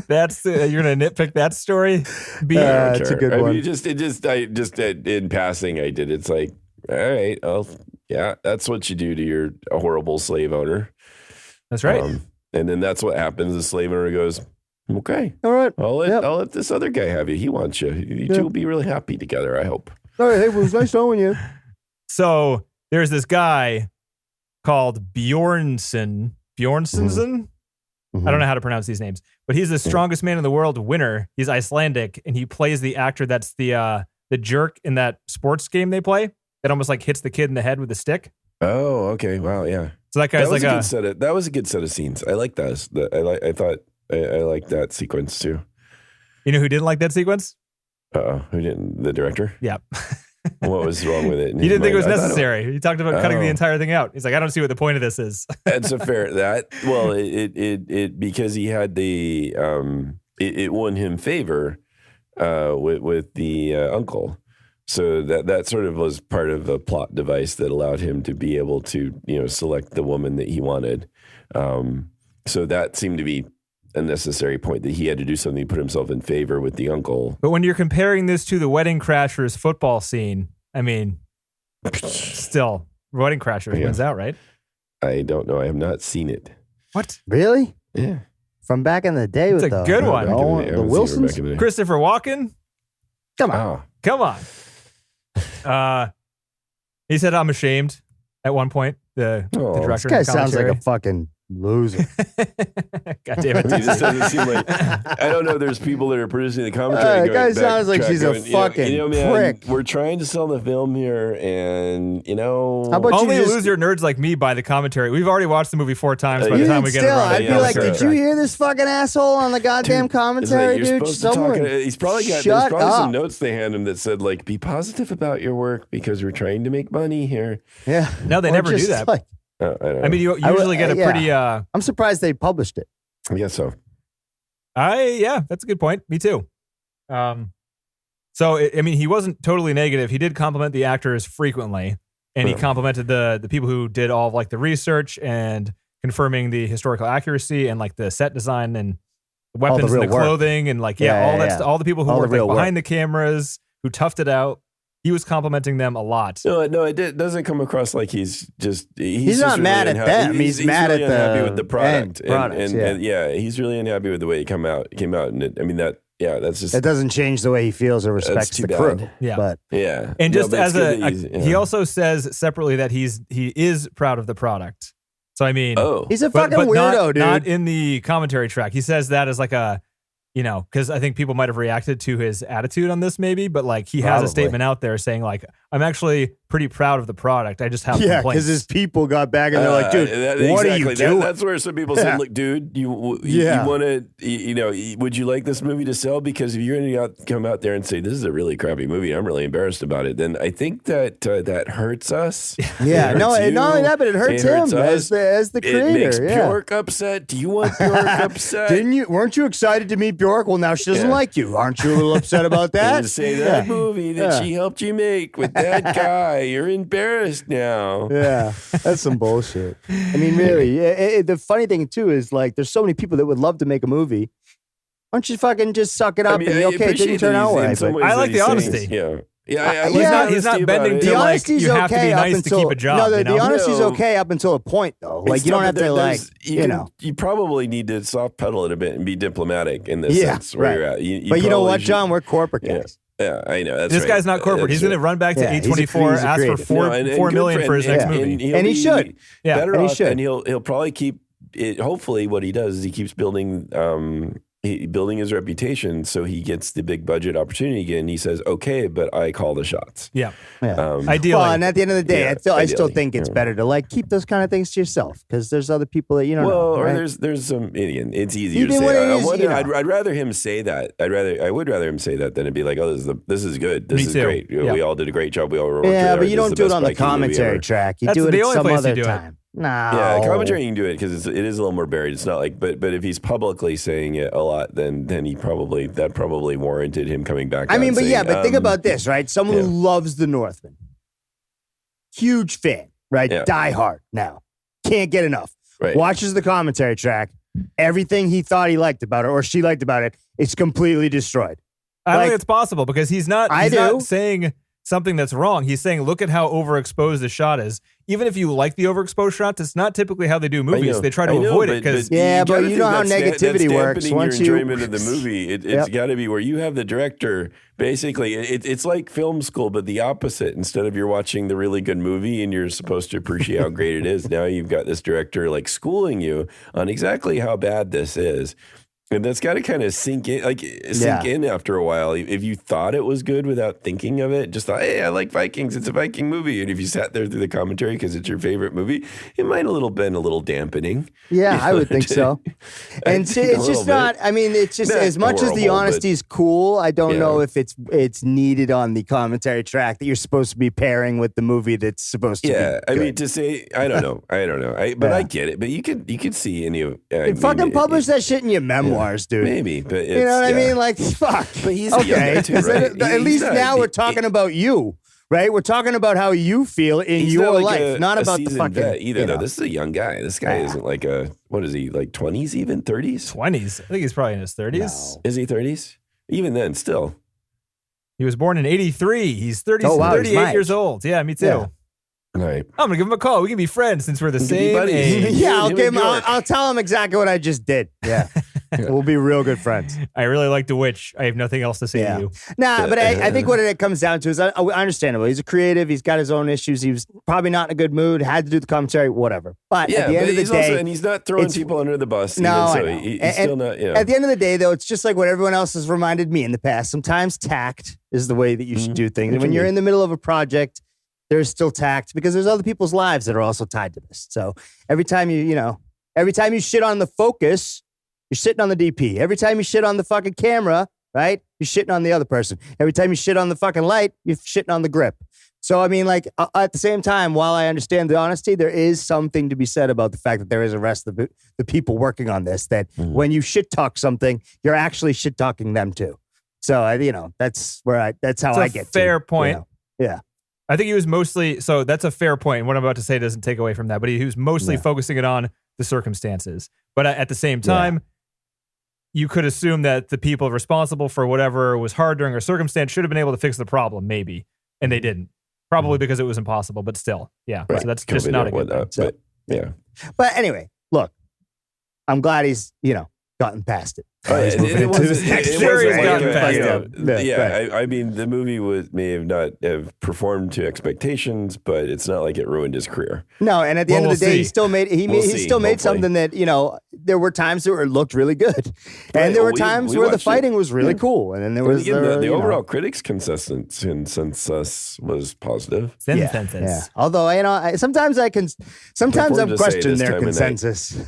[SPEAKER 2] That's you're gonna nitpick that story. B.
[SPEAKER 4] I don't
[SPEAKER 3] it's a
[SPEAKER 4] care.
[SPEAKER 3] good one.
[SPEAKER 4] In passing, I did. It's like, all right, yeah, that's what you do to a horrible slave owner.
[SPEAKER 2] That's right.
[SPEAKER 4] And then that's what happens. The slave owner goes, okay,
[SPEAKER 3] All right.
[SPEAKER 4] I'll
[SPEAKER 3] Yep.
[SPEAKER 4] let this other guy have you. He wants you. You two will be really happy together, I hope.
[SPEAKER 3] All right. Hey, it was nice knowing you.
[SPEAKER 2] So there's this guy called Bjornsson. Bjornsson? I don't know how to pronounce these names, but he's the strongest man in the world winner. He's Icelandic, and he plays the actor that's the jerk in that sports game they play that almost like hits the kid in the head with a stick.
[SPEAKER 4] Oh, okay. Wow, yeah.
[SPEAKER 2] So that guy's
[SPEAKER 4] That was
[SPEAKER 2] like
[SPEAKER 4] a good set of. That was a good set of scenes. I like that. I thought I liked that sequence too.
[SPEAKER 2] You know who didn't like that sequence?
[SPEAKER 4] Who didn't? The director.
[SPEAKER 2] Yeah.
[SPEAKER 4] What was wrong with it? in
[SPEAKER 2] He
[SPEAKER 4] his
[SPEAKER 2] didn't think it was
[SPEAKER 4] mind? I thought
[SPEAKER 2] necessary. He talked about cutting the
[SPEAKER 4] Oh.
[SPEAKER 2] entire thing out. He's like, I don't see what the point of this is.
[SPEAKER 4] That's a fair well it because he had the it won him favor with the uncle, so that sort of was part of a plot device that allowed him to be able to select the woman that he wanted. So that seemed to be a necessary point, that he had to do something to put himself in favor with the uncle.
[SPEAKER 2] But when you're comparing this to the Wedding Crashers football scene, I mean, still, Wedding Crashers wins out, right?
[SPEAKER 4] I don't know. I have not seen it.
[SPEAKER 2] What?
[SPEAKER 3] Really?
[SPEAKER 4] Yeah.
[SPEAKER 3] From back in the day
[SPEAKER 2] It's
[SPEAKER 3] with
[SPEAKER 2] a
[SPEAKER 3] the
[SPEAKER 2] good one.
[SPEAKER 4] Back in the day. I
[SPEAKER 3] the
[SPEAKER 4] haven't seen it
[SPEAKER 3] Wilsons.
[SPEAKER 4] back in the day.
[SPEAKER 2] Christopher Walken?
[SPEAKER 3] Come on.
[SPEAKER 4] Oh.
[SPEAKER 2] Come on. He said, I'm ashamed at one point, the
[SPEAKER 4] Oh.
[SPEAKER 2] director.
[SPEAKER 3] This guy
[SPEAKER 2] of the
[SPEAKER 3] sounds like a
[SPEAKER 2] commentary.
[SPEAKER 3] fucking loser.
[SPEAKER 2] God damn it.
[SPEAKER 4] He just doesn't seem like. I don't know. There's people that are producing the commentary.
[SPEAKER 3] The
[SPEAKER 4] going
[SPEAKER 3] guy
[SPEAKER 4] back
[SPEAKER 3] sounds like
[SPEAKER 4] track
[SPEAKER 3] he's a
[SPEAKER 4] going,
[SPEAKER 3] fucking
[SPEAKER 4] man,
[SPEAKER 3] prick.
[SPEAKER 4] We're trying to sell the film here, and
[SPEAKER 3] How about
[SPEAKER 2] Only
[SPEAKER 3] you just-
[SPEAKER 2] loser nerds like me buy the commentary. We've already watched the movie 4 times by the
[SPEAKER 3] Even
[SPEAKER 2] time we get it
[SPEAKER 3] still,
[SPEAKER 2] right.
[SPEAKER 3] I'd be
[SPEAKER 4] Yeah,
[SPEAKER 3] like,
[SPEAKER 4] sure.
[SPEAKER 3] did you hear this fucking asshole on the goddamn
[SPEAKER 4] It's like,
[SPEAKER 3] commentary,
[SPEAKER 4] you're
[SPEAKER 3] dude?
[SPEAKER 4] supposed to talk.
[SPEAKER 3] Someone
[SPEAKER 4] He's probably got. There's
[SPEAKER 3] shut
[SPEAKER 4] probably some
[SPEAKER 3] up.
[SPEAKER 4] notes they hand him that said like, "Be positive about your work because we're trying to make money here."
[SPEAKER 3] Yeah.
[SPEAKER 2] No, they
[SPEAKER 3] Or
[SPEAKER 2] never do
[SPEAKER 3] just,
[SPEAKER 2] that.
[SPEAKER 3] like,
[SPEAKER 4] I don't know.
[SPEAKER 2] I mean, you usually get a pretty.
[SPEAKER 3] I'm surprised they published it.
[SPEAKER 4] I guess so.
[SPEAKER 2] Yeah, that's a good point. Me too. So I mean, he wasn't totally negative. He did compliment the actors frequently, and he complimented the people who did all of like the research and confirming the historical accuracy and like the set design and the weapons and the clothing and like all the people who were like behind the cameras who toughed it out. He was complimenting them a lot.
[SPEAKER 4] No, it doesn't come across like he's
[SPEAKER 3] not
[SPEAKER 4] just
[SPEAKER 3] mad
[SPEAKER 4] really
[SPEAKER 3] at them. He's mad
[SPEAKER 4] really
[SPEAKER 3] at
[SPEAKER 4] unhappy with the product,
[SPEAKER 3] and
[SPEAKER 4] he's really unhappy with the way it came out. That's just
[SPEAKER 3] that doesn't change the way he feels or respects the crew.
[SPEAKER 2] Yeah,
[SPEAKER 3] but
[SPEAKER 2] and just he also says separately that he is proud of the product. So I mean,
[SPEAKER 3] he's a fucking weirdo, dude.
[SPEAKER 2] Not in the commentary track. He says that as like a. Because I think people might have reacted to his attitude on this maybe, but like he has a statement out there saying like, I'm actually pretty proud of the product. I just have complaints.
[SPEAKER 3] Yeah, because his people got back and they're like, dude, what are you doing?
[SPEAKER 4] That's where some people say, look, dude, you want to, would you like this movie to sell? Because if you're going to come out there and say, this is a really crappy movie, I'm really embarrassed about it, then I think that that hurts us.
[SPEAKER 3] Yeah, not only that, but it hurts him as the creator. It makes
[SPEAKER 4] Bjork upset. Do you want Bjork upset?
[SPEAKER 3] Weren't you excited to meet Bjork? Well, now she doesn't like you. Aren't you a little upset about that?
[SPEAKER 4] To say that movie that she helped you make with that guy, you're embarrassed now.
[SPEAKER 3] Yeah, that's some bullshit. I mean, really, the funny thing too is like, there's so many people that would love to make a movie. Why don't you fucking just suck it up and it didn't turn out right?
[SPEAKER 2] I like the honesty. He's not bending to like you have to be nice to keep a job.
[SPEAKER 3] No, the honesty's okay up until a point though. Like you don't have to
[SPEAKER 4] you probably need to soft pedal it a bit and be diplomatic in this sense where you're at.
[SPEAKER 3] But you know what, John? We're corporate guys.
[SPEAKER 4] Yeah, I know.
[SPEAKER 2] This guy's not corporate. He's going to run back to A24, ask for $4 million for his next movie,
[SPEAKER 3] and he should.
[SPEAKER 2] Yeah,
[SPEAKER 4] better off, and he'll probably keep it. Hopefully, what he does is he keeps building his reputation, so he gets the big budget opportunity again. He says, "Okay, but I call the shots."
[SPEAKER 2] Yeah. Ideally,
[SPEAKER 3] well, and at the end of the day, I still think it's better to like keep those kind of things to yourself because there's other people that you don't know.
[SPEAKER 4] Right?
[SPEAKER 3] Or
[SPEAKER 4] there's some idiot. It's easier to say. I'd rather him say that. I would rather him say that than to be like, "Oh, this is good. This is great. We all did a great job. We all worked
[SPEAKER 3] but you don't do it on the commentary track. You do it at some other time." No.
[SPEAKER 4] Yeah, commentary you can do it because it is a little more buried. It's not like, but if he's publicly saying it a lot, then that probably warranted him coming back.
[SPEAKER 3] I mean, but think about this, right? Someone who loves the Northman, huge fan, right?
[SPEAKER 2] Yeah.
[SPEAKER 3] Die hard now, can't get enough.
[SPEAKER 4] Right.
[SPEAKER 3] Watches the commentary track, everything he thought he liked about it or she liked about it, it's completely destroyed.
[SPEAKER 2] I don't think it's possible because he's not saying something that's wrong. He's saying, look at how overexposed the shot is. Even if you like the overexposed shots, it's not typically how they do movies. They try to avoid it because
[SPEAKER 3] but you know how negativity works.
[SPEAKER 4] Once your enjoyment of the movie, it's got to be where you have the director. Basically, it's like film school, but the opposite. Instead of you're watching the really good movie and you're supposed to appreciate how great it is, now you've got this director like schooling you on exactly how bad this is. And that's got to kind of sink in after a while. If you thought it was good without thinking of it, just thought, hey, I like Vikings. It's a Viking movie. And if you sat there through the commentary because it's your favorite movie, it might have been a little dampening.
[SPEAKER 3] Yeah, I would think so. And see, it's just not, I mean, it's just as much as the honesty is cool, I don't know if it's needed on the commentary track that you're supposed to be pairing with the movie that's supposed to be good.
[SPEAKER 4] I mean, to say, I don't know. But I get it. But you could see any of
[SPEAKER 3] fucking publish that shit in your memoir. Dude.
[SPEAKER 4] Maybe, but
[SPEAKER 3] you know what I mean? Like, fuck.
[SPEAKER 4] But he's okay. Too, right?
[SPEAKER 3] At least now we're talking about you, right? We're talking about how you feel in your life, not about the fucking
[SPEAKER 4] vet either. Though this is a young guy. This guy isn't like what is he, like 20s, even 30s?
[SPEAKER 2] 20s. I think he's probably in his 30s.
[SPEAKER 3] No.
[SPEAKER 4] Is he 30s? Even then, still.
[SPEAKER 2] He was born in 83. He's 38 years old. Yeah, me too.
[SPEAKER 3] Yeah.
[SPEAKER 4] Right.
[SPEAKER 2] I'm gonna give him a call. We can be friends since we're the same age.
[SPEAKER 3] Yeah, I'll tell him exactly what I just did. Yeah. We'll be real good friends.
[SPEAKER 2] I really like The Witch. I have nothing else to say to you.
[SPEAKER 3] Nah, but I think what it comes down to is understandable. He's a creative. He's got his own issues. He was probably not in a good mood, had to do the commentary, whatever. But at the end of the day...
[SPEAKER 4] and he's not throwing people under the bus.
[SPEAKER 3] No,
[SPEAKER 4] so he's still not...
[SPEAKER 3] At the end of the day, though, it's just like what everyone else has reminded me in the past. Sometimes tact is the way that you should do things. And when you're in the middle of a project, there's still tact because there's other people's lives that are also tied to this. So every time you shit on the focus... You're shitting on the DP. Every time you shit on the fucking camera, right? You're shitting on the other person. Every time you shit on the fucking light, you're shitting on the grip. So, I mean, like, at the same time, while I understand the honesty, there is something to be said about the fact that there is a rest of the people working on this, that when you shit talk something, you're actually shit talking them too. So, that's how I get to.
[SPEAKER 2] Fair point.
[SPEAKER 3] Yeah.
[SPEAKER 2] I think he was mostly, so that's a fair point. And what I'm about to say doesn't take away from that, but he was mostly focusing it on the circumstances. But at the same time, you could assume that the people responsible for whatever was hard during a circumstance should have been able to fix the problem, maybe. And they didn't. Probably because it was impossible, but still. Yeah.
[SPEAKER 4] Right.
[SPEAKER 2] So that's just not a good thing.
[SPEAKER 4] But, yeah.
[SPEAKER 3] But anyway, look, I'm glad he's, gotten past it.
[SPEAKER 4] Oh, yeah,
[SPEAKER 2] Sure, he's gotten past
[SPEAKER 3] it.
[SPEAKER 4] I mean, the movie may not have performed to expectations, but it's not like it ruined his career.
[SPEAKER 3] No, and at the end of the day, he still made
[SPEAKER 4] hopefully.
[SPEAKER 3] something that there were times where it looked really good, and there were times where the fighting was really cool, and then there was
[SPEAKER 4] the overall critics' consensus was positive.
[SPEAKER 2] Yeah.
[SPEAKER 3] Although sometimes I've questioned their consensus.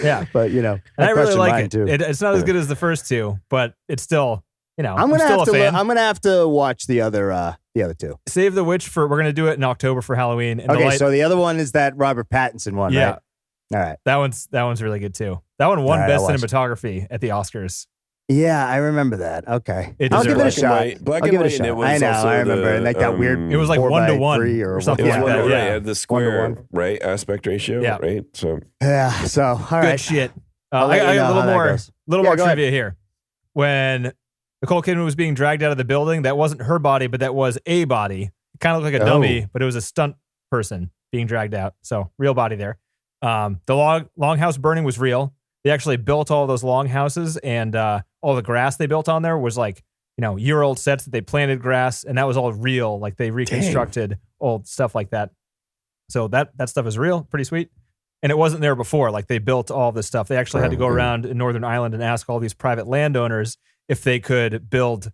[SPEAKER 2] Yeah,
[SPEAKER 3] but
[SPEAKER 2] and I really like it. It's not as good as the first two, but it's still,
[SPEAKER 3] I'm gonna have to watch the other two.
[SPEAKER 2] Save the Witch we're gonna do it in October for Halloween. And
[SPEAKER 3] so the other one is that Robert Pattinson one,
[SPEAKER 2] yeah.
[SPEAKER 3] Right? All right.
[SPEAKER 2] That one's really good too. That one won Best Cinematography at the Oscars.
[SPEAKER 3] Yeah, I remember that. Okay.
[SPEAKER 2] I'll
[SPEAKER 3] give it a shot.
[SPEAKER 4] Black and white.
[SPEAKER 3] I know. I remember. And like that weird.
[SPEAKER 2] It was like 1-to-1 or something like that.
[SPEAKER 4] Yeah. Right, the square right aspect ratio.
[SPEAKER 2] Yeah.
[SPEAKER 4] Right. So
[SPEAKER 3] all right.
[SPEAKER 2] Good shit. I got a little more trivia here. When Nicole Kidman was being dragged out of the building, that wasn't her body, but that was a body. It kind of looked like a dummy, but it was a stunt person being dragged out. So real body there. The longhouse burning was real. They actually built all those longhouses, and all the grass they built on there was like, year-old sets that they planted grass, and that was all real. Like they reconstructed old stuff like that. So that stuff is real, pretty sweet. And it wasn't there before. Like they built all this stuff. They actually had to go around in Northern Ireland and ask all these private landowners if they could build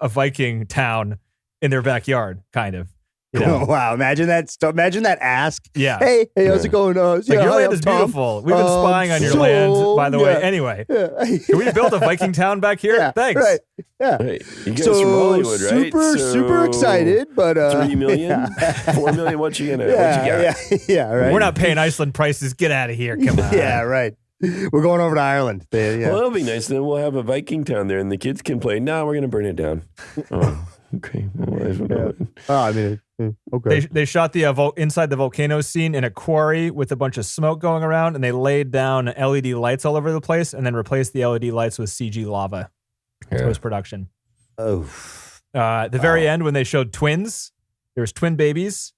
[SPEAKER 2] a Viking town in their backyard, kind of.
[SPEAKER 3] Wow! Imagine that. Imagine that ask.
[SPEAKER 2] Yeah.
[SPEAKER 3] Hey, how's it going?
[SPEAKER 2] Your land is beautiful. We've been spying on your land, by the way. Anyway, can we build a Viking town back here?
[SPEAKER 3] Yeah,
[SPEAKER 2] thanks.
[SPEAKER 3] Right. Yeah.
[SPEAKER 4] Right. You guys from Hollywood, right?
[SPEAKER 3] Super excited, but
[SPEAKER 4] 3 million, 4 million. What you got?
[SPEAKER 3] Yeah. Right.
[SPEAKER 2] We're not paying Iceland prices. Get out of here. Come on.
[SPEAKER 3] Yeah. Right. We're going over to Ireland.
[SPEAKER 4] Well, it'll be nice. Then we'll have a Viking town there, and the kids can play. No, we're going to burn it down. Oh, okay.
[SPEAKER 3] Okay.
[SPEAKER 2] They shot the inside the volcano scene in a quarry with a bunch of smoke going around, and they laid down LED lights all over the place, and then replaced the LED lights with CG lava. Post production.
[SPEAKER 3] Oh.
[SPEAKER 2] The very end when they showed twins, there was twin babies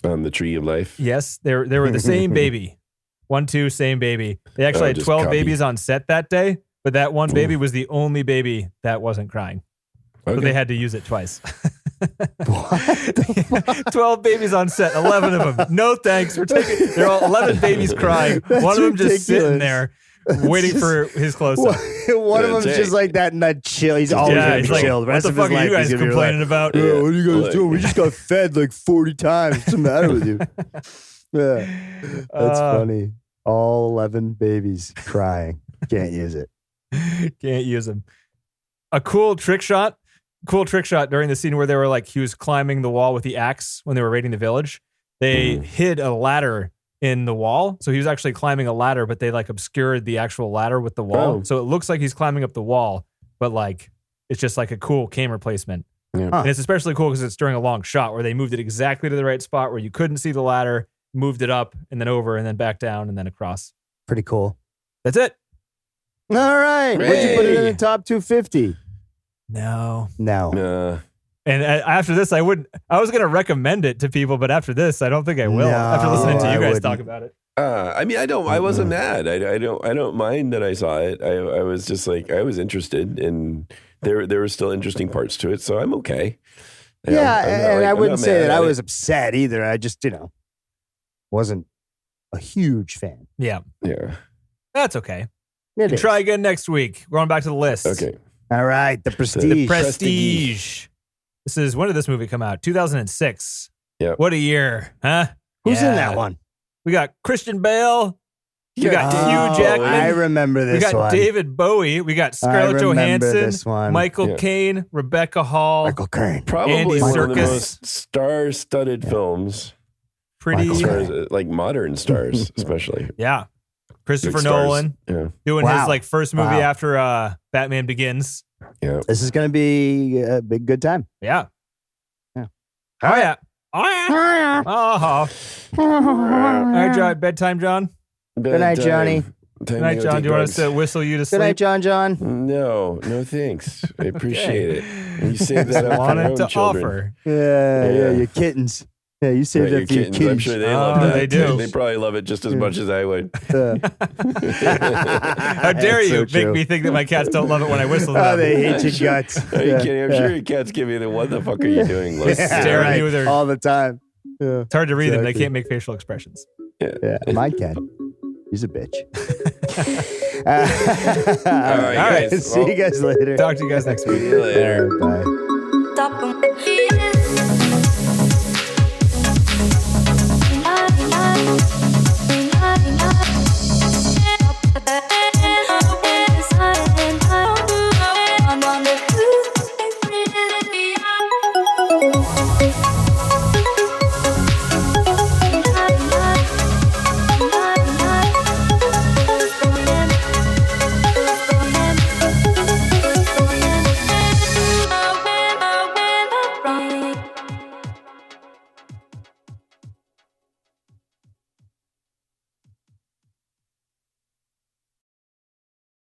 [SPEAKER 4] on the tree of life.
[SPEAKER 2] Yes, they were the same baby. 1, 2, same baby. They actually had 12 babies on set that day, but that one baby was the only baby that wasn't crying. Okay. So they had to use it twice.
[SPEAKER 3] What?
[SPEAKER 2] 12 babies on set, 11 of them. No thanks. They're all 11 babies crying. One of them just sitting there waiting for his close-up.
[SPEAKER 3] One of them's just like that in that chill. He's always gonna be chill. The
[SPEAKER 2] What
[SPEAKER 3] rest
[SPEAKER 2] the
[SPEAKER 3] of
[SPEAKER 2] fuck
[SPEAKER 3] his
[SPEAKER 2] are you
[SPEAKER 3] life,
[SPEAKER 2] guys complaining about?
[SPEAKER 3] what are you guys doing? We just got fed like 40 times. What's the matter with you? Yeah, that's funny. All 11 babies crying. Can't use it.
[SPEAKER 2] Can't use them. A cool trick shot during the scene where they were like, he was climbing the wall with the axe when they were raiding the village. They hid a ladder in the wall. So he was actually climbing a ladder, but they like obscured the actual ladder with the wall. So it looks like he's climbing up the wall, but like, it's just like a cool camera placement.
[SPEAKER 4] Yeah.
[SPEAKER 2] And it's especially cool because it's during a long shot where they moved it exactly to the right spot where you couldn't see the ladder, moved it up and then over and then back down and then across.
[SPEAKER 3] Pretty cool.
[SPEAKER 2] That's it.
[SPEAKER 3] All right. Would you put it in the top 250?
[SPEAKER 2] No. And after this, I was going to recommend it to people, but after this, I don't think I will. After listening to you guys talk about it.
[SPEAKER 4] I mean, I wasn't mad. I don't mind that I saw it. I was just like, I was interested, and there were still interesting parts to it, so I'm okay.
[SPEAKER 3] I wouldn't say that I was upset either. I just, wasn't a huge fan.
[SPEAKER 2] Yeah. That's okay.
[SPEAKER 3] It
[SPEAKER 2] Try again next week. We're going back to the list.
[SPEAKER 4] Okay.
[SPEAKER 3] All right. The Prestige.
[SPEAKER 2] The Prestige. When did this movie come out? 2006.
[SPEAKER 4] Yeah.
[SPEAKER 2] What a year, huh?
[SPEAKER 3] Who's in that one?
[SPEAKER 2] We got Christian Bale, We got Hugh Jackman.
[SPEAKER 3] I remember this
[SPEAKER 2] we got
[SPEAKER 3] one.
[SPEAKER 2] David Bowie. We got
[SPEAKER 3] I
[SPEAKER 2] Scarlett
[SPEAKER 3] remember this
[SPEAKER 2] Johansson,
[SPEAKER 3] one.
[SPEAKER 2] Michael
[SPEAKER 4] Yeah.
[SPEAKER 2] Caine, Rebecca Hall.
[SPEAKER 3] Michael Caine.
[SPEAKER 4] Probably
[SPEAKER 2] Andy
[SPEAKER 4] one of the
[SPEAKER 2] Serkis.
[SPEAKER 4] most star-studded films.
[SPEAKER 2] Pretty,
[SPEAKER 3] Michael
[SPEAKER 4] As far as like modern stars, especially.
[SPEAKER 2] yeah. Christopher
[SPEAKER 4] Big stars.
[SPEAKER 2] Nolan
[SPEAKER 4] Yeah.
[SPEAKER 2] doing
[SPEAKER 3] Wow.
[SPEAKER 2] his like first movie
[SPEAKER 3] Wow.
[SPEAKER 2] after Batman Begins.
[SPEAKER 4] Yeah.
[SPEAKER 3] This is going to be a big good time.
[SPEAKER 2] Yeah.
[SPEAKER 3] Yeah.
[SPEAKER 2] Oh yeah. Oh yeah. Oh. All right, John, bedtime, John.
[SPEAKER 3] Good night, Johnny.
[SPEAKER 2] Good night, John. Do you want us to whistle you to
[SPEAKER 3] Good
[SPEAKER 2] sleep?
[SPEAKER 3] night, John.
[SPEAKER 4] No thanks. I appreciate it. You saved that up for
[SPEAKER 2] Wanted
[SPEAKER 4] your own
[SPEAKER 2] to
[SPEAKER 4] children.
[SPEAKER 2] offer.
[SPEAKER 3] Yeah, your kittens. Yeah, you saved
[SPEAKER 4] Right,
[SPEAKER 3] that for your
[SPEAKER 4] kittens. I'm
[SPEAKER 3] kittens.
[SPEAKER 4] sure they love that.
[SPEAKER 2] they do.
[SPEAKER 4] They probably love it just as much as I would.
[SPEAKER 3] Yeah.
[SPEAKER 2] How dare
[SPEAKER 3] That's
[SPEAKER 2] you
[SPEAKER 3] so
[SPEAKER 2] make
[SPEAKER 3] true.
[SPEAKER 2] me think that my cats don't love it when I whistle to
[SPEAKER 3] Oh,
[SPEAKER 2] them?
[SPEAKER 3] they hate your guts.
[SPEAKER 4] Are you
[SPEAKER 3] Yeah.
[SPEAKER 4] kidding? I'm sure your cats give you the what the fuck are you doing? Look.
[SPEAKER 2] Stare at you with their-
[SPEAKER 3] all the time. Yeah.
[SPEAKER 2] It's hard to read them. They
[SPEAKER 3] Exactly.
[SPEAKER 2] can't make facial expressions.
[SPEAKER 3] Yeah, my cat. He's a bitch.
[SPEAKER 4] All right,
[SPEAKER 2] right.
[SPEAKER 4] guys.
[SPEAKER 3] See you guys later.
[SPEAKER 2] Talk to you guys next week.
[SPEAKER 4] See you later.
[SPEAKER 3] All right, bye.
[SPEAKER 6] Stop.